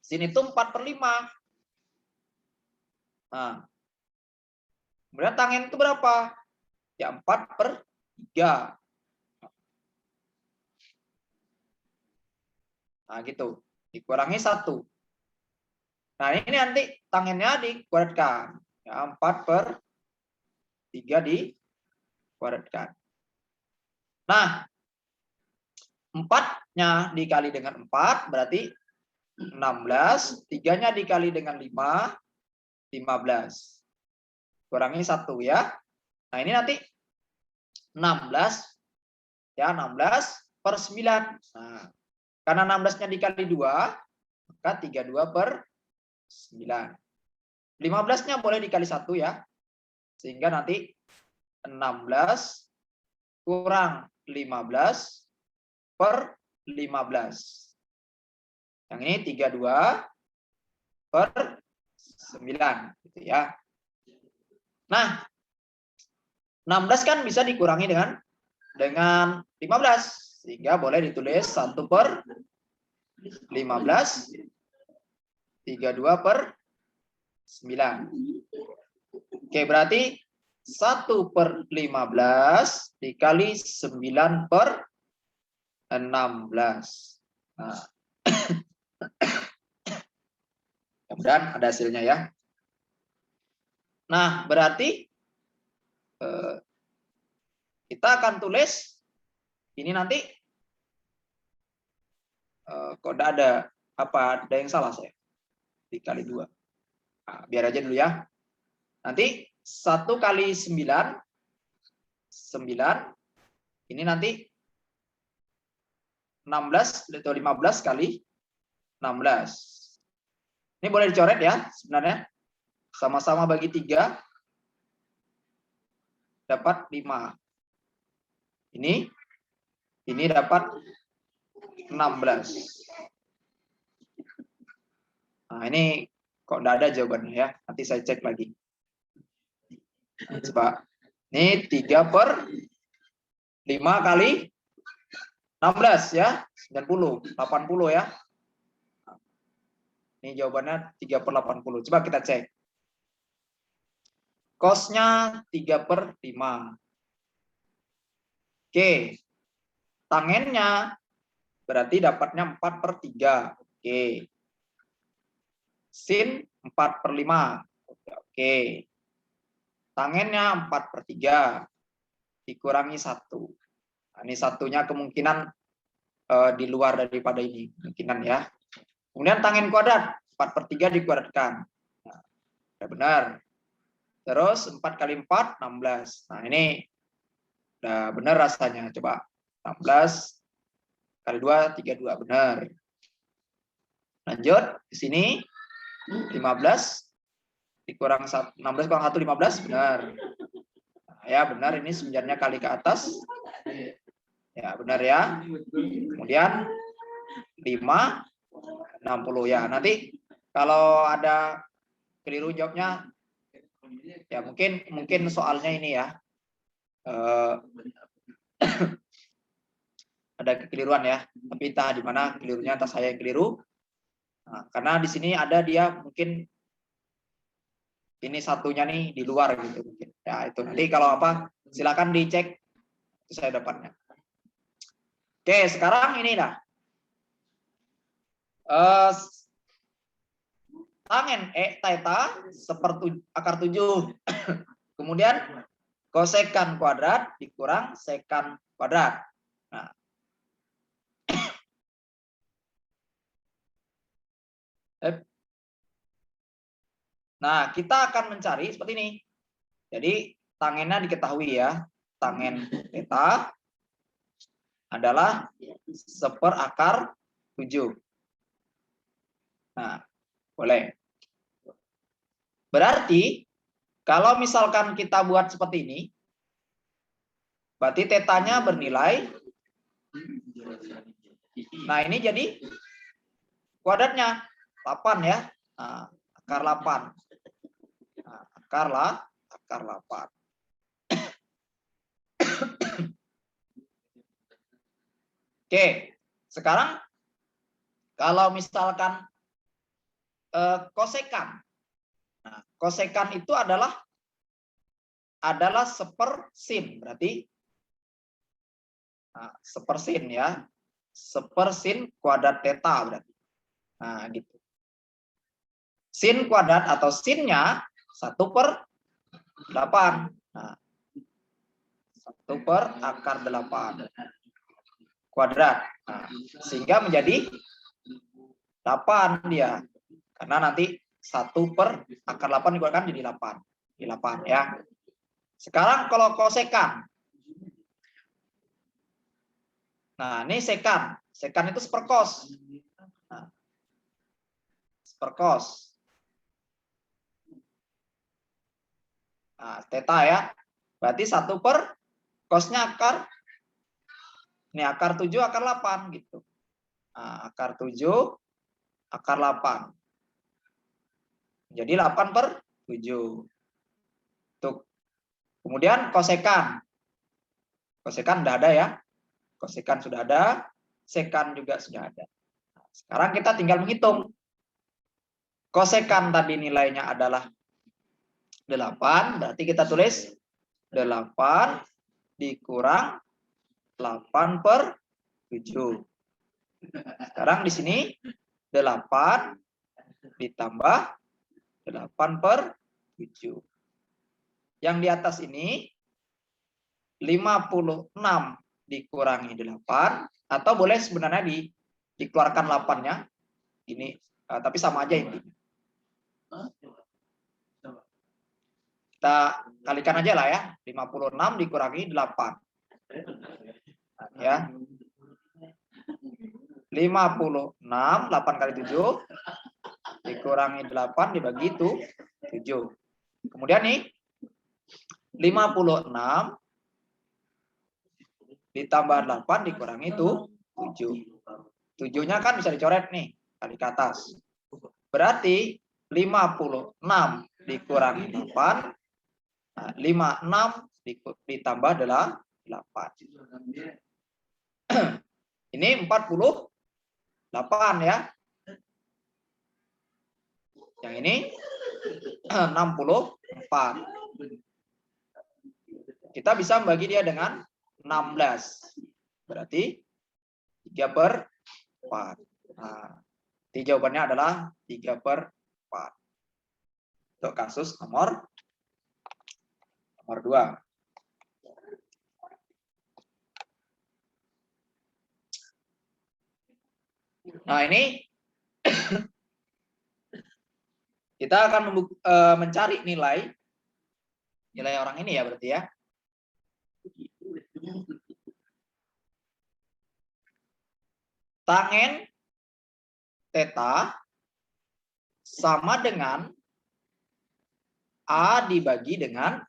Sin itu 4/5. Nah, kemudian tangen itu berapa? Ya 4/3. Nah, gitu. Dikurangi 1. Nah, ini nanti tangennya dikuadratkan. Ya, 4/3 dikuadratkan. Nah, 4-nya dikali dengan 4 berarti 16. 3-nya dikali dengan 5, 15. Kurangi 1 ya. Nah, ini nanti 16. Ya, 16/9. Nah, karena 16-nya dikali 2, maka 32/9. 15-nya boleh dikali 1 ya. Sehingga nanti 16 kurang 15/15. Yang ini 32/9 gitu ya. Nah, 16 kan bisa dikurangi dengan 15. Sehingga boleh ditulis 1/15, 32/9. Oke, berarti 1/15 dikali 9/16. Nah, kemudian ada hasilnya ya. Nah, berarti kita akan tulis ini nanti kok ada apa? Ada yang salah saya? Dikali 2. Nah, biar aja dulu ya. Nanti 1 kali 9. 9. Ini nanti 16 atau 15 kali 16. Ini boleh dicoret ya sebenarnya. Sama-sama bagi 3. Dapat 5. Ini dapat 16. Nah, ini kok enggak ada jawabannya ya. Nanti saya cek lagi. Nah, coba. Ini 3/5 kali 16 ya. 90. 80 ya. Ini jawabannya 3/80. Coba kita cek. Cosnya 3/5. Oke. Tangennya berarti dapatnya 4/3. Oke. Sin 4/5. Oke. Tangennya 4/3. Dikurangi 1. Nah, ini satunya kemungkinan di luar daripada ini. Kemungkinan ya. Kemudian tangen kuadrat. 4/3 dikuadratkan. Nah, ya benar. Terus 4 kali 4, 16. Nah, ini udah benar rasanya. Coba 16 kali 2, 32. Benar. Lanjut ke sini. 15 dikurang 1, 16 kurang 1, 15. Benar. Nah, ya benar, ini 9-nya kali ke atas. Ya benar ya. Kemudian 5, 60 ya. Nanti kalau ada keliru jawabnya ya mungkin soalnya ini ya. Ada kekeliruan ya. Tapi entah di mana kelirunya, entah saya yang keliru. Nah, karena di sini ada dia mungkin ini satunya nih di luar gitu mungkin. Ya itu nanti kalau apa silakan dicek itu saya dapatnya. Oke, sekarang ini dah. Tangen theta akar 7. Kemudian kosekan kuadrat dikurang sekan kuadrat. Nah, kita akan mencari seperti ini. Jadi tangennya diketahui ya. Tangen theta adalah 1/7. Nah, boleh. Berarti kalau misalkan kita buat seperti ini, Berarti tetanya bernilai. Nah, ini jadi kuadratnya 8 ya. Nah, akar 8. Nah, akar 8. Oke, sekarang kalau misalkan kosekan. Nah, kosekan itu adalah sepersin, berarti sepersin ya. Sepersin kuadrat theta berarti. Nah, gitu. Sin kuadrat atau sinnya 1/8. Nah, 1/8 kuadrat. Nah, sehingga menjadi 8 dia. Karena nanti 1/8 dikuatkan jadi 8. Di 8 ya. Sekarang kalau kosekan. Nah, ini sekan. Sekan itu seperkos. Nah, seperkos. Nah, theta ya. Berarti 1 kosnya akar. Ini akar 7, akar 8 gitu. Nah, akar 7, akar 8. Jadi 8/7. Tuh. Kemudian kosekan. Kosekan sudah ada ya. Kosekan sudah ada. Sekan juga sudah ada. Nah, sekarang kita tinggal menghitung. Kosekan tadi nilainya adalah 8. Berarti kita tulis 8 dikurang 8/7. Sekarang di sini 8 ditambah 8/7. Yang di atas ini 56 dikurangi 8, atau boleh sebenarnya dikeluarkan 8-nya. Ini tapi sama aja intinya. Kita kalikan aja lah ya. 56 dikurangi 8. Ya. 56, 8 kali 7 dikurangi 8 dibagi itu 7. Kemudian nih 56 ditambah 8 dikurangi itu 7. 7-nya kan bisa dicoret nih, kali ke atas. Berarti 56 dikurangi 8, nah, 56 ditambah 8. Ini 48 ya. Yang ini 64. Kita bisa membagi dia dengan 16. Berarti 3/4. Nah, jawabannya adalah 3/4. Untuk kasus nomor 2. Nah, ini kita akan mencari nilai orang ini ya berarti ya. Tangen theta sama dengan A dibagi dengan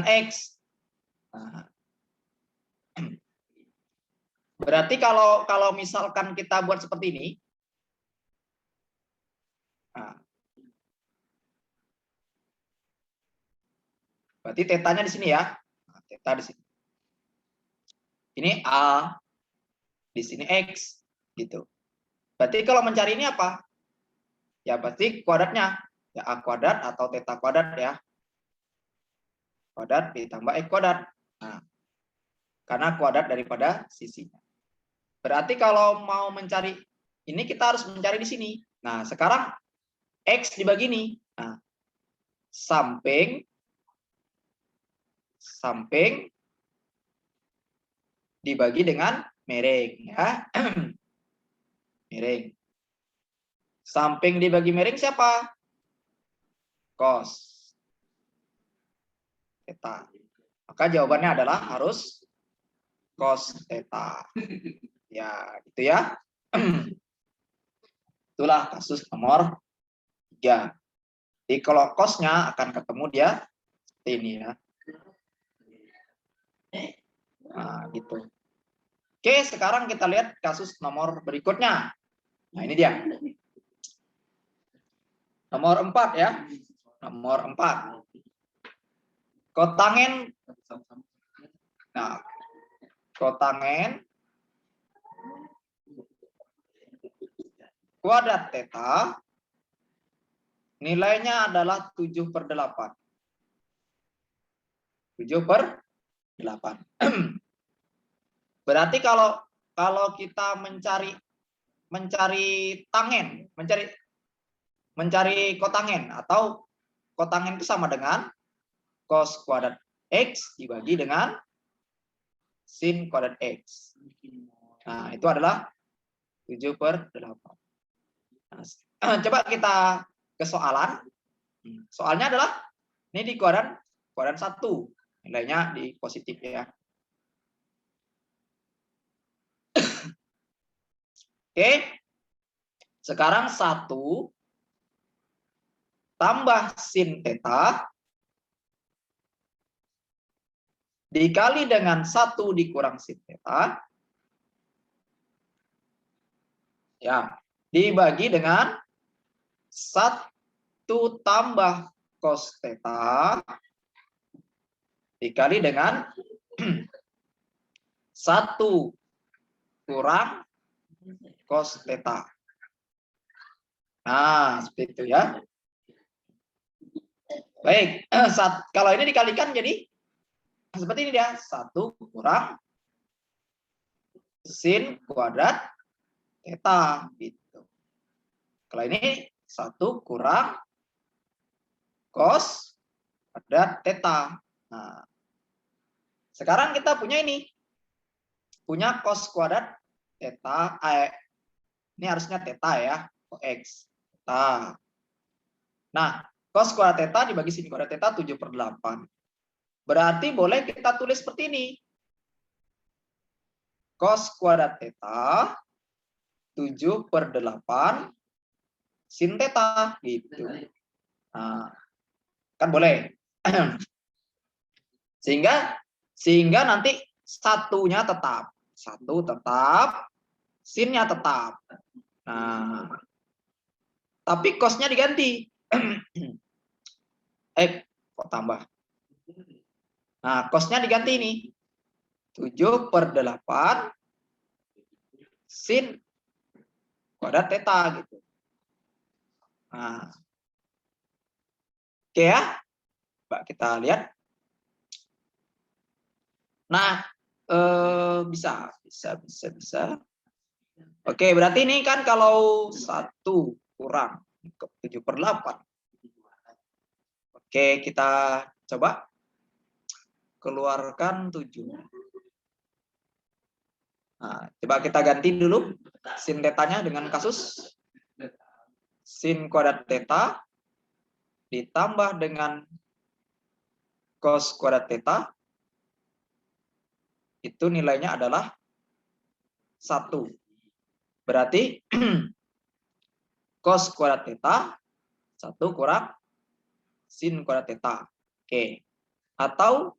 X. Nah, berarti kalau misalkan kita buat seperti ini, nah, berarti tetanya di sini ya. Nah, theta di sini. Ini A, di sini X, gitu. Berarti kalau mencari ini apa? Ya berarti kuadratnya ya A kuadrat atau theta kuadrat ya. Kuadrat ditambah X kuadrat. Nah, karena kuadrat daripada sisinya. Berarti kalau mau mencari ini kita harus mencari di sini. Nah, sekarang X dibagi ini. Nah, samping dibagi dengan miring ya. Miring. Samping dibagi miring siapa? Cos theta. Maka jawabannya adalah harus cos theta. Ya, gitu ya. Itulah kasus nomor 3. Jadi kalau cosnya akan ketemu dia seperti ini ya. Nah, gitu. Oke, sekarang kita lihat kasus nomor berikutnya. Nah, ini dia. Nomor 4 ya. Nomor 4. Kotangen. Nah, kotangen kuadrat theta nilainya adalah 7/8. 7/8. Berarti kalau kita mencari tangen, mencari kotangen, atau kotangen itu sama dengan cos kuadrat X dibagi dengan sin kuadrat X. Nah, itu adalah 7/8. Nah, coba kita ke soalan. Soalnya adalah ini di kuadran 1. Nilainya di positif ya. Oke. Sekarang 1 tambah sin theta dikali dengan 1 dikurang sin theta ya, dibagi dengan 1 tambah cos theta dikali dengan 1 kurang cos theta. Nah, seperti itu ya. Baik, kalau ini dikalikan jadi seperti ini dia, 1 kurang sin kuadrat theta gitu. Kalau ini 1 kurang cos kuadrat theta. Nah, sekarang kita punya ini. Punya cos kuadrat theta, ini harusnya theta ya, X. Theta. Nah, cos kuadrat theta dibagi sin kuadrat theta 7/8. Berarti boleh kita tulis seperti ini. Cos kuadrat theta 7/8 sin theta gitu. Nah, kan boleh. Sehingga nanti satunya tetap. 1 tetap, sinnya tetap. Nah, tapi cosnya diganti. Kok tambah? Nah, cosnya diganti ini. 7/8 sin kuadrat theta gitu. Nah, oke ya. Coba kita lihat. Nah, bisa. Oke, berarti ini kan kalau 1 kurang 7/8. Oke, kita coba keluarkan 7. Nah, coba kita ganti dulu sin tetanya dengan kasus sin kuadrat theta ditambah dengan cos kuadrat theta, itu nilainya adalah 1. Berarti cos kuadrat theta 1 kurang sin kuadrat theta. Oke. Atau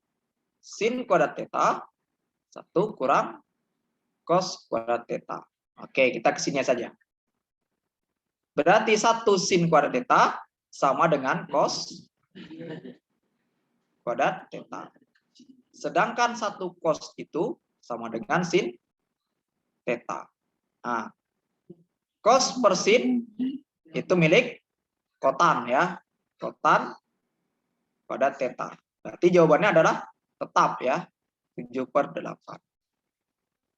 sin kuadrat theta 1 kurang cos kuadrat theta. Oke, kita ke sini saja. Berarti 1 sin kuadrat theta sama dengan cos kuadrat theta. Sedangkan 1 cos itu sama dengan sin theta. Nah, cos per sin itu milik kotan ya. Kotan kuadrat theta. Berarti jawabannya adalah tetap ya. 7/8.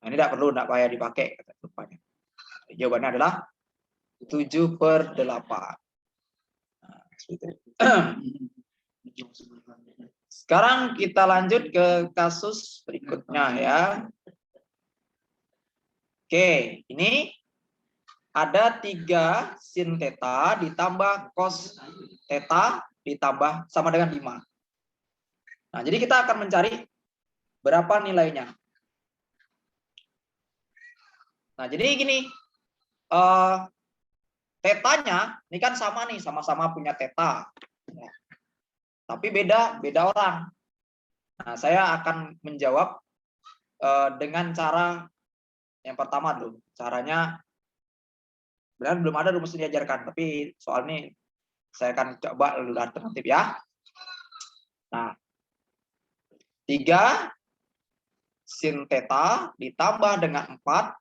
Nah, ini tidak payah dipakai rupanya. Jawabannya adalah 7/8. Nah, sekarang kita lanjut ke kasus berikutnya ya. Oke, ini ada 3 sin theta ditambah cos theta ditambah sama dengan 5. Nah, jadi kita akan mencari berapa nilainya. Nah, jadi gini, tetanya ini kan sama nih, sama-sama punya theta. Tapi beda orang. Nah, saya akan menjawab dengan cara yang pertama dulu. Caranya benar belum ada rumusnya diajarkan, tapi soal ini saya akan coba dulu alternatif ya. Nah, 3 sin theta ditambah dengan 4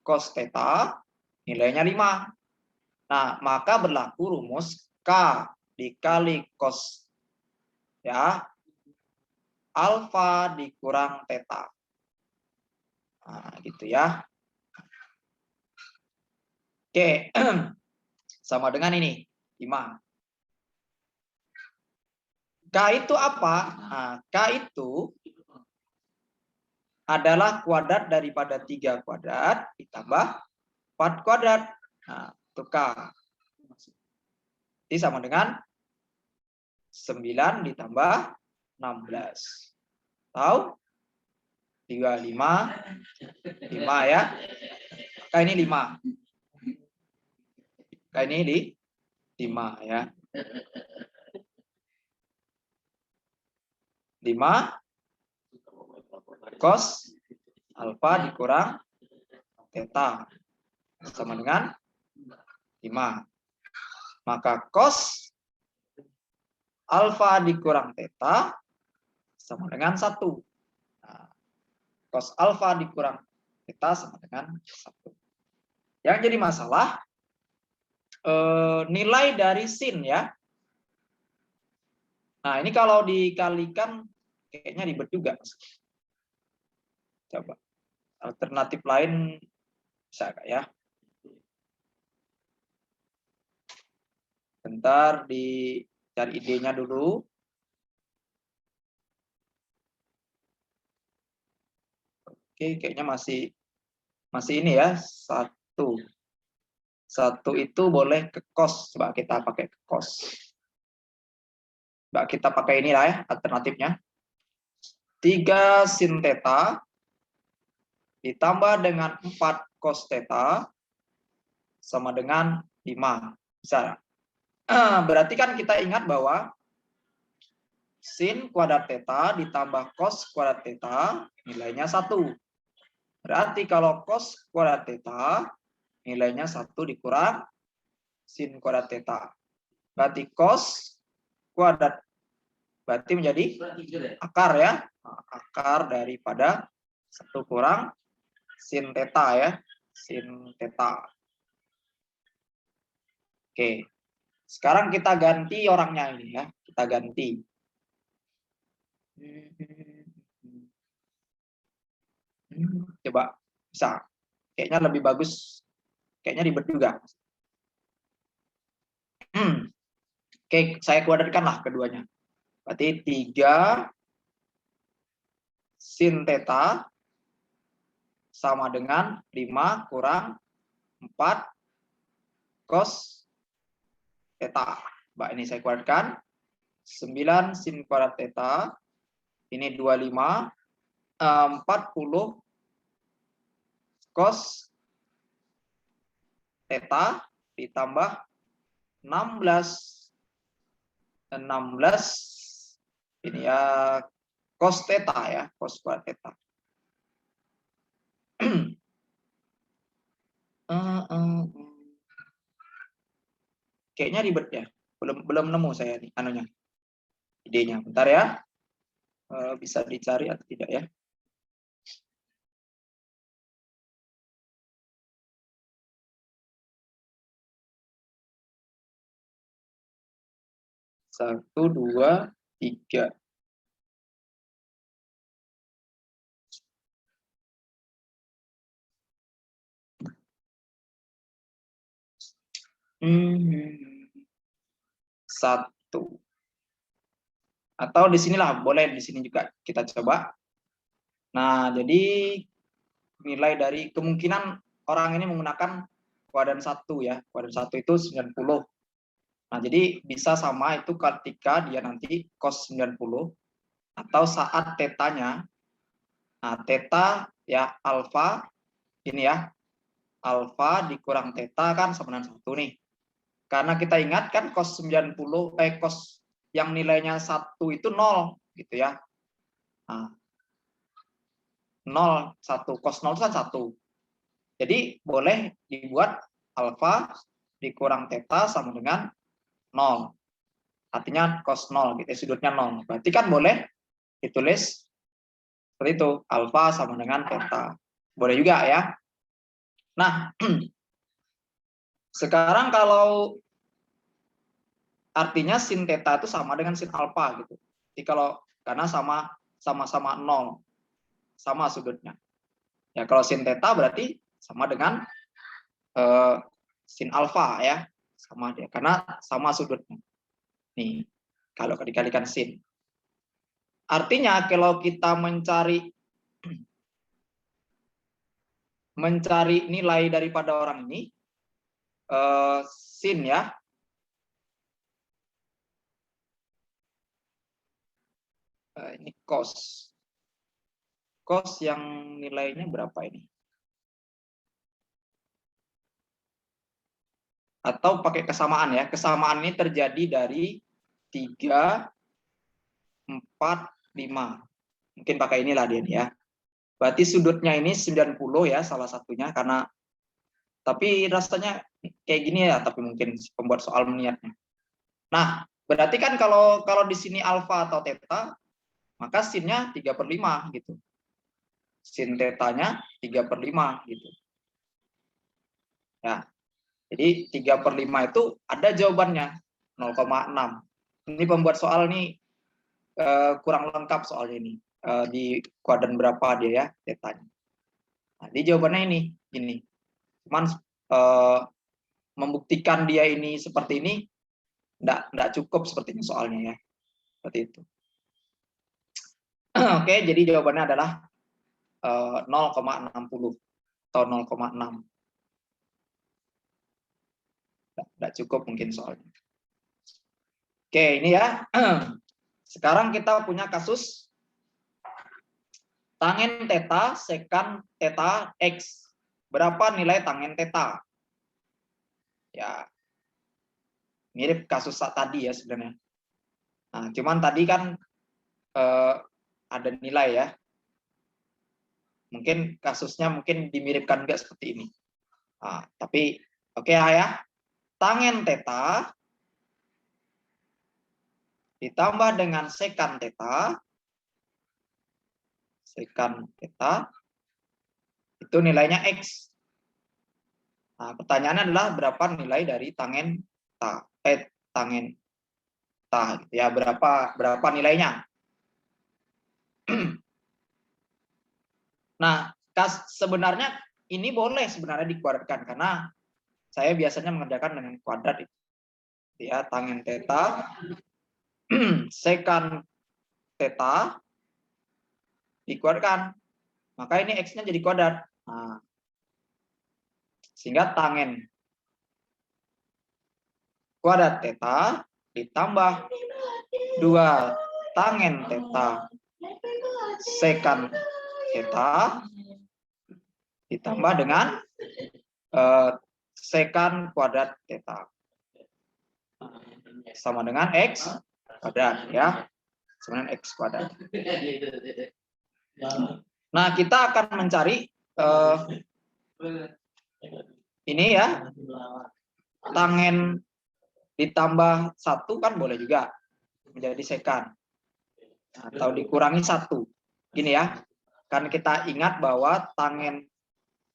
cos theta nilainya 5. Nah, maka berlaku rumus K dikali cos ya alfa dikurang theta. Nah, gitu ya. Oke. Sama dengan ini, 5. K itu apa? Nah, K itu adalah kuadrat daripada 3 kuadrat ditambah 4 kuadrat. Nah, itu K. Ini sama dengan 9 ditambah 16. Tahu? 35, 5 ya. K ini 5. K ini di 5 ya. 5 cos alfa dikurang theta sama dengan 5. Maka cos alfa dikurang theta sama dengan 1. Nah, cos alfa dikurang theta sama dengan 1. Yang jadi masalah nilai dari sin ya. Nah, ini kalau dikalikan kayaknya ribet juga. Coba alternatif lain bisa nggak ya? Bentar dicari idenya dulu. Oke, kayaknya masih ini ya. 1 itu boleh ke cos. Coba kita pakai ke cos. Coba kita pakai ini lah ya alternatifnya. 3 sin theta ditambah dengan 4 cos theta sama dengan 5. Bisa. Berarti kan kita ingat bahwa sin kuadrat theta ditambah cos kuadrat theta nilainya 1. Berarti kalau cos kuadrat theta nilainya 1 dikurang sin kuadrat theta. Berarti cos kuadrat berarti menjadi akar ya. Akar daripada 1 kurang sin theta ya. Sin theta. Oke. Sekarang kita ganti orangnya ini ya. Kita ganti. Coba bisa. Kayaknya lebih bagus. Kayaknya ribet juga. Oke, saya kuadratkan lah keduanya. Berarti 3 sin theta sama dengan 5 kurang 4 cos theta. Mbak, ini saya kuadratkan. 9 sin kuadrat theta. Ini 25. 40 cos theta ditambah 16 ini ya cos theta ya, cos kuadrat theta. Kayaknya ribet ya. Belum nemu saya nih anunya. Idenya. Bentar ya. Bisa dicari atau tidak ya? Satu, dua, tiga. Satu. Atau di sinilah, boleh di sini juga kita coba. Nah, jadi nilai dari kemungkinan orang ini menggunakan kuadran 1 ya. Kuadran 1 itu 90. Nah, jadi bisa sama itu ketika dia nanti cos 90 atau saat tetanya. Nah, theta ya alfa ini ya. Alfa dikurang theta kan sama dengan 1 nih. Karena kita ingat kan cos 90 cos yang nilainya 1 itu 0 gitu ya. Nah, 0, 1. Cos 0 itu kan 1. Jadi boleh dibuat alfa dikurang theta sama dengan 0. Artinya cos 0, gitu, sudutnya 0. Berarti kan boleh ditulis seperti itu, alfa sama dengan theta. Boleh juga ya. Nah, sekarang kalau artinya sin theta itu sama dengan sin alfa gitu. Jadi kalau karena sama-sama 0, sama sudutnya. Ya kalau sin theta berarti sama dengan sin alfa ya, sama dia karena sama sudutnya. Nih, kalau dikalikan sin. Artinya kalau kita mencari nilai daripada orang ini, sin ya. Ini cos. Cos yang nilainya berapa ini? Atau pakai kesamaan ya. Kesamaan ini terjadi dari 3, 4, 5. Mungkin pakai inilah dia ya. Berarti sudutnya ini 90 ya salah satunya, karena tapi rasanya kayak gini ya, tapi mungkin pembuat soal niatnya. Nah, berarti kan kalau di sini alfa atau theta, maka sinnya 3/5 gitu. Sin tetanya 3/5 gitu. Ya. Jadi 3/5 itu ada jawabannya 0,6. Ini pembuat soal nih kurang lengkap soalnya ini. Di kuadran berapa dia ya tetanya. Nah, di jawabannya ini. Cuman membuktikan dia ini seperti ini enggak cukup sepertinya soalnya ya. Seperti itu. Oke, jadi jawabannya adalah 0,60 atau 0,6. Enggak cukup mungkin soalnya. Oke, ini ya. Sekarang kita punya kasus tangen theta, sekan theta, X. Berapa nilai tangen theta? Ya, mirip kasus tadi ya sebenarnya. Nah, cuman tadi kan ada nilai ya. Mungkin kasusnya mungkin dimiripkan juga seperti ini. Nah, tapi oke ya. Tangen theta ditambah dengan sekan theta. Sekan theta itu nilainya X. Nah, pertanyaannya adalah berapa nilai dari tangen theta, tangen theta gitu ya, berapa nilainya? Nah, sebenarnya ini boleh sebenarnya dikuadratkan karena saya biasanya mengerjakan dengan kuadrat itu. Ya, tangen theta sekan theta dikuadratkan. Maka ini X-nya jadi kuadrat. Nah, sehingga tangen kuadrat theta ditambah 2 tangen theta sekan theta ditambah dengan sekan kuadrat theta sama dengan X kuadrat ya, sama dengan X kuadrat. Nah, kita akan mencari ini ya, tangen ditambah 1 kan boleh juga menjadi sekan atau dikurangi 1 gini ya, kan kita ingat bahwa tangen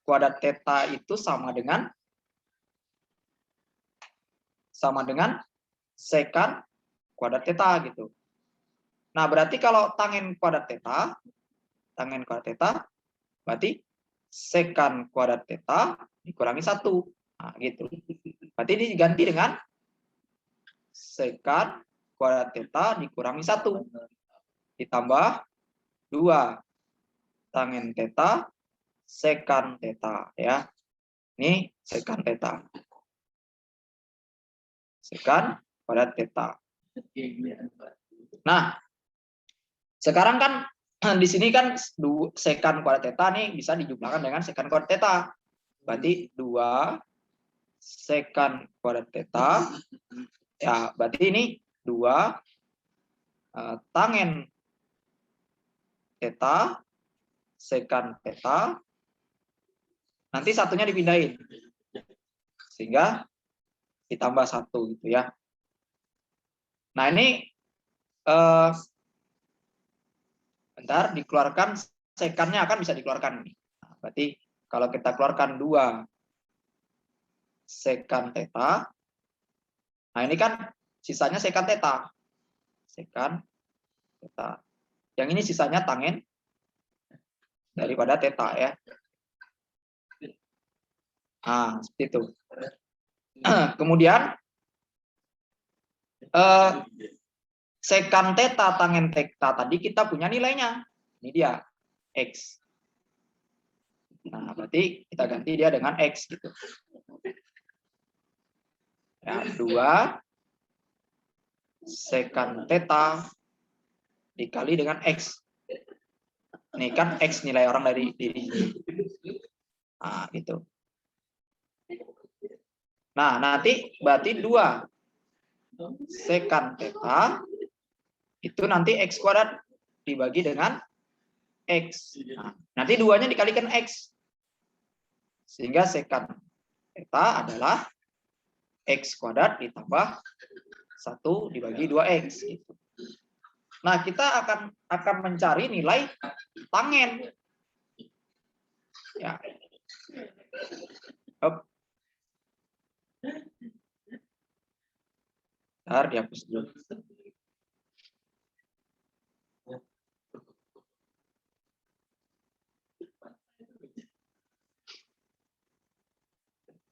kuadrat theta itu sama dengan sekan kuadrat theta gitu. Nah, berarti kalau tangen kuadrat theta berarti sekan kuadrat theta dikurangi 1. Nah, gitu. Berarti ini diganti dengan sekan kuadrat theta dikurangi 1 ditambah 2 tangen theta sekan theta ya. Ini sekan theta. Sekan kuadrat theta. Nah, sekarang kan di sini kan sekan kuadrat theta nih bisa dijumlahkan dengan sekan kuadrat theta. Berarti 2 sekan kuadrat theta. Ya, berarti ini 2 tangen theta sekan theta. Nanti satunya dipindahin. Sehingga ditambah 1 gitu ya. Nah, ini bentar, dikeluarkan sekannya akan bisa dikeluarkan. Nah, berarti kalau kita keluarkan 2 sekan theta, nah ini kan sisanya sekan theta. Sekan theta. Yang ini sisanya tangen daripada theta ya. Nah, seperti itu. Kemudian sekan theta tangen theta tadi kita punya nilainya. Ini dia X. Nah, berarti kita ganti dia dengan X gitu. Ya, 2 sekan theta dikali dengan X. Ini kan X nilai orang dari diri. Nah, gitu. Nah, nanti berarti 2 sekan theta itu nanti X kuadrat dibagi dengan X. Nah, nanti 2-nya dikalikan X. Sehingga sekan theta adalah X kuadrat ditambah 1 dibagi 2X. Gitu. Nah, kita akan mencari nilai tangen. Ya. Hop. Bentar, dihapus dulu.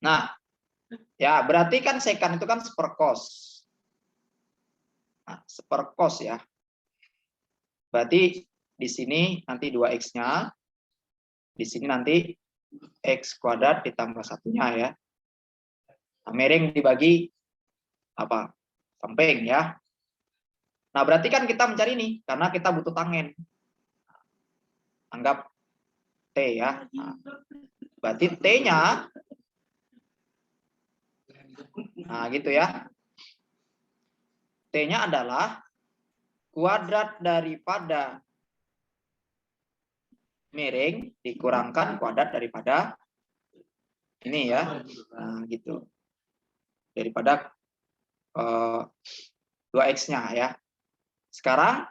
Nah, ya berarti kan sekan itu kan seperkos. Nah, seperkos ya. Berarti di sini nanti 2X-nya. Di sini nanti X kuadrat ditambah 1-nya ya. Nah, miring dibagi apa? Samping ya. Nah, berarti kan kita mencari ini karena kita butuh tangen. Anggap T ya. Nah, berarti T-nya nah gitu ya. T-nya adalah kuadrat daripada miring dikurangkan kuadrat daripada ini ya. Nah, gitu. Daripada 2X-nya ya. Sekarang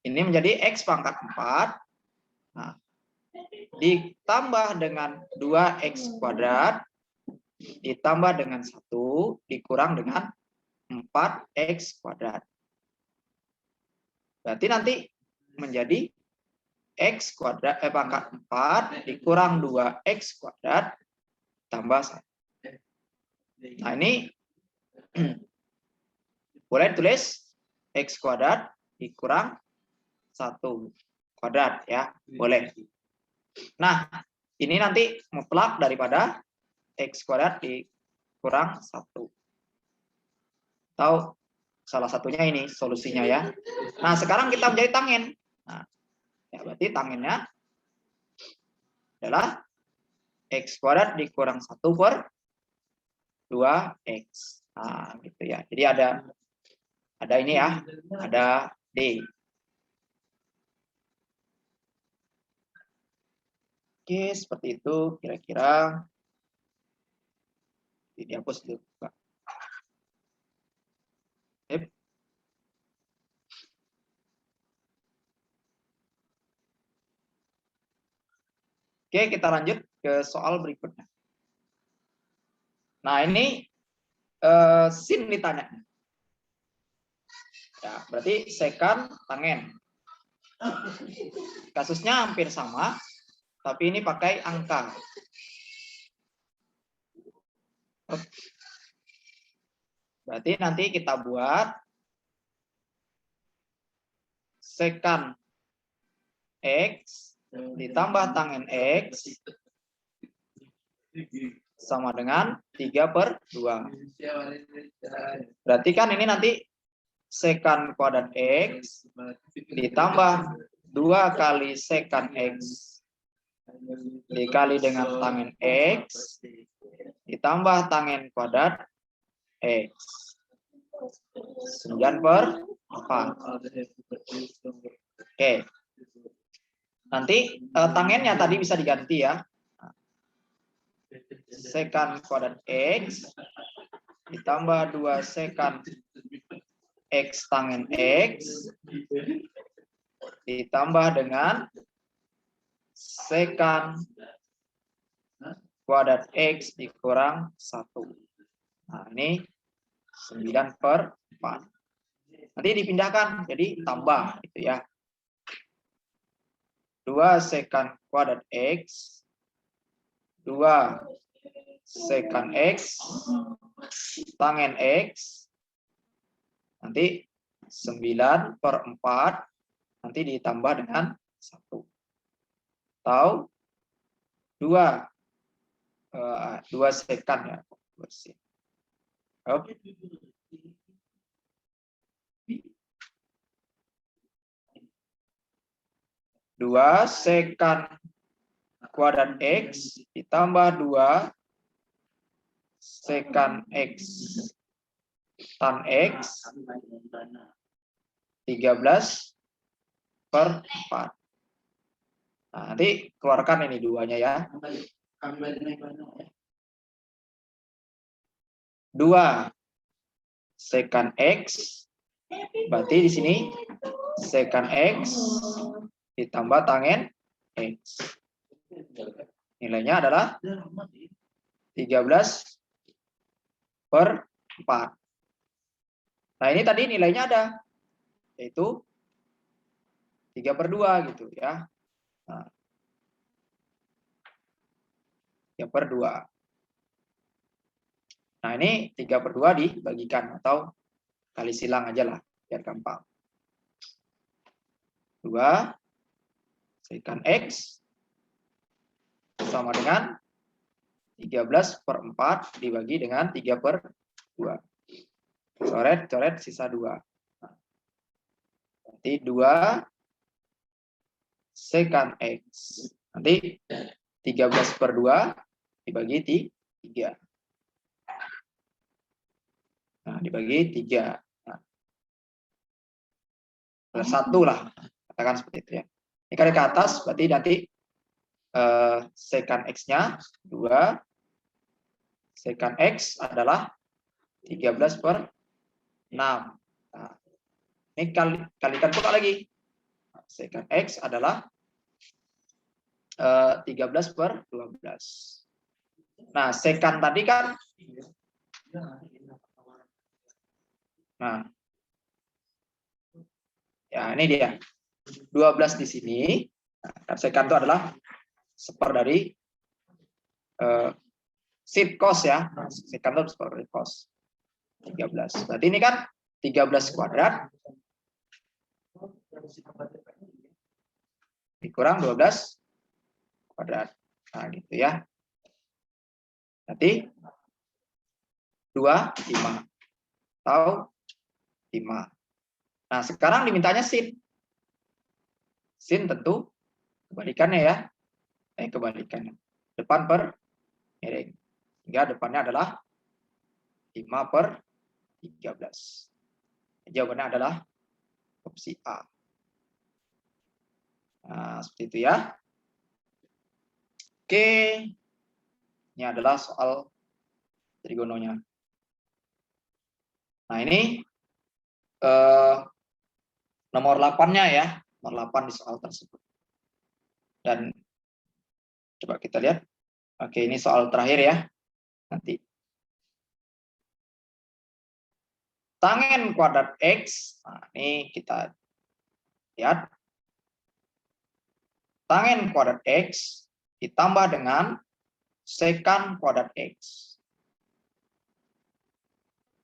ini menjadi X pangkat 4. Nah, ditambah dengan 2X kuadrat ditambah dengan 1 dikurang dengan 4X kuadrat. Berarti nanti menjadi X kuadrat pangkat 4 dikurang 2X kuadrat tambah 1. Nah, ini boleh tulis X kuadrat dikurang 1 kuadrat ya, boleh. Nah, ini nanti mutlak daripada X kuadrat dikurang 1. Tahu salah satunya ini solusinya ya. Nah, sekarang kita mencari tangen. Nah, ya berarti tangennya adalah X kuadrat dikurang 1 per 2X. Nah, gitu ya. Jadi ada ini ya, ada D. Oke, seperti itu kira-kira. Dihapus dulu. Oke, kita lanjut ke soal berikutnya. Nah, ini sin ditanya. Ya, berarti sekan tangen. Kasusnya hampir sama, tapi ini pakai angka. Berarti nanti kita buat sekan X ditambah tangen X sama dengan 3/2. Berarti kan ini nanti sekan kuadrat X ditambah 2 kali sekan X dikali dengan tangen X ditambah tangen kuadrat X. 9/4. Oke. Nanti tangennya tadi bisa diganti ya. Sekant kuadrat X ditambah 2 sekant X tangen X ditambah dengan sekant kuadrat X dikurang 1. Nah, ini 9/4. Nanti dipindahkan, jadi tambah gitu ya. 2 sekant kuadrat X, 2 sekant X, tangen X, nanti 9/4, nanti ditambah dengan 1. Atau 2 sekant ya. Oke. 2 sekant kuadrat X ditambah 2 sekant X tan X 13/4. Nah, nanti keluarkan ini duanya ya. 2 sekant X, berarti di sini sekant X ditambah tangen X. Nilainya adalah 13/4. Nah, ini tadi nilainya ada, yaitu 3/2 gitu ya. Nah, 3/2. Nah, ini 3/2 dibagikan atau kali silang aja lah, biar gampang. 2 sekant X sama dengan 13/4 dibagi dengan 3/2. Coret, sisa 2. Nanti 2 sekant X. Nanti 13/2 dibagi 3. Nah, dibagi 3. Nah, 1 lah. Katakan seperti itu ya. Ini kali ke atas, berarti nanti sekant X-nya 2. Sekant X adalah 13/6. Nah, ini kalikan pula lagi. Sekant X adalah 13/12. Nah, sekant tadi kan, nah, ya ini dia. 12 di sini. Nah, sekant itu adalah seper dari sin cos ya. Sekant itu seper dari cos. 13. Berarti ini kan 13 kuadrat dikurang 12 kuadrat. Nah, gitu ya. Nanti 2, 5. Atau 5. Nah, sekarang dimintanya sin. Sin tentu kebalikannya ya. Kebalikannya. Depan per miring. Sehingga depannya adalah 5/13. Jawabannya adalah opsi A. Nah, seperti itu ya. Oke. Ini adalah soal trigononya. Nah, ini nomor 8-nya ya. Nomor 8 di soal tersebut. Dan coba kita lihat. Oke, ini soal terakhir ya. Nanti. Tangen kuadrat X. Nah, ini kita lihat. Tangen kuadrat X ditambah dengan sekant kuadrat X.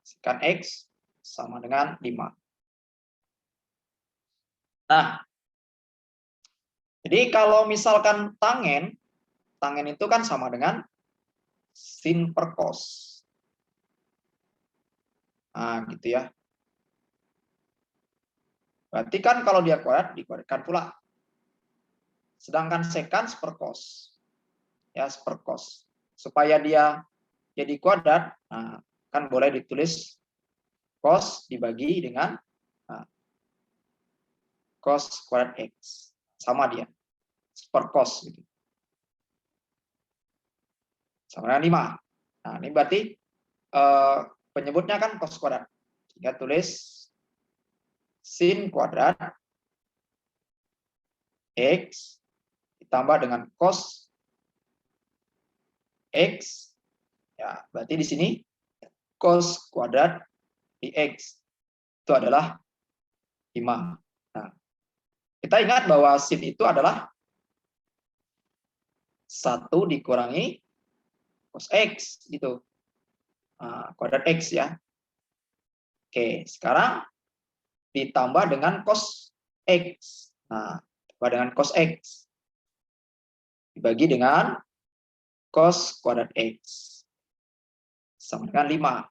Sekant X sama dengan 5. Nah, jadi kalau misalkan tangen itu kan sama dengan sin per cos. Nah, gitu ya. Berarti kan kalau dia kuadrat, dikuadratkan pula. Sedangkan sekant per cos. Ya, per cos. Supaya dia jadi kuadrat, nah, kan boleh ditulis cos dibagi dengan cos kuadrat X. Sama dia. per cos gitu. Sama dengan 5. Nah, ini berarti penyebutnya kan cos kuadrat. Sehingga tulis sin kuadrat X ditambah dengan cos X. Ya, berarti di sini cos kuadrat dx itu adalah 5. Nah, kita ingat bahwa sin itu adalah 1 dikurangi cos X gitu. Nah, kuadrat X ya. Oke, sekarang ditambah dengan cos X. Nah, ditambah dengan cos X. Dibagi dengan cos kuadrat X. Sama dengan 5.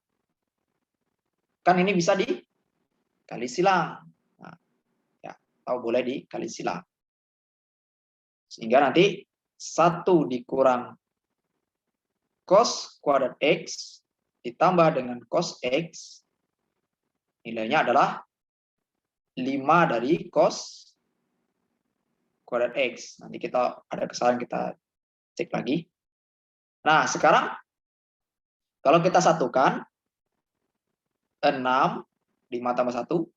Kan ini bisa dikali silang. Nah, ya, atau boleh dikali silang. Sehingga nanti 1 dikurang cos kuadrat X ditambah dengan cos X, nilainya adalah 5 dari cos kuadrat X. Nanti kita ada kesalahan, kita cek lagi. Nah, sekarang kalau kita satukan 6, 5 tambah 1,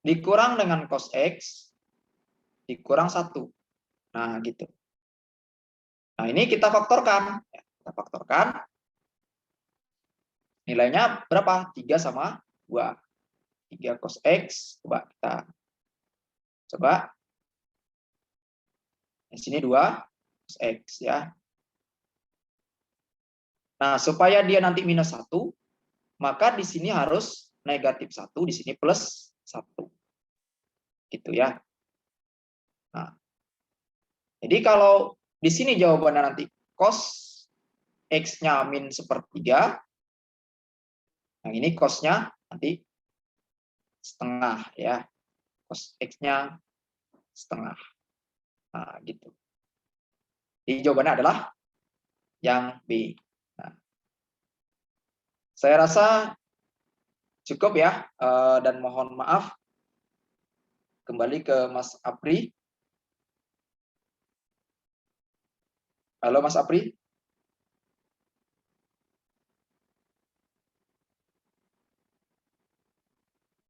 dikurang dengan cos X, dikurang 1. Nah, gitu. Nah, ini kita faktorkan. Kita faktorkan. Nilainya berapa? 3 sama 2. 3 cos X. Coba kita coba. Di sini 2 cos X ya. Nah, supaya dia nanti minus 1, maka di sini harus negatif 1, di sini plus 1. Gitu ya. Nah, jadi kalau di sini jawabannya nanti cos X-nya min sepertiga, yang ini cos-nya nanti setengah ya. Cos X-nya setengah. Nah, gitu. Jadi jawabannya adalah yang B. Nah, saya rasa cukup ya, dan mohon maaf. Kembali ke Mas Apri. Halo Mas Apri.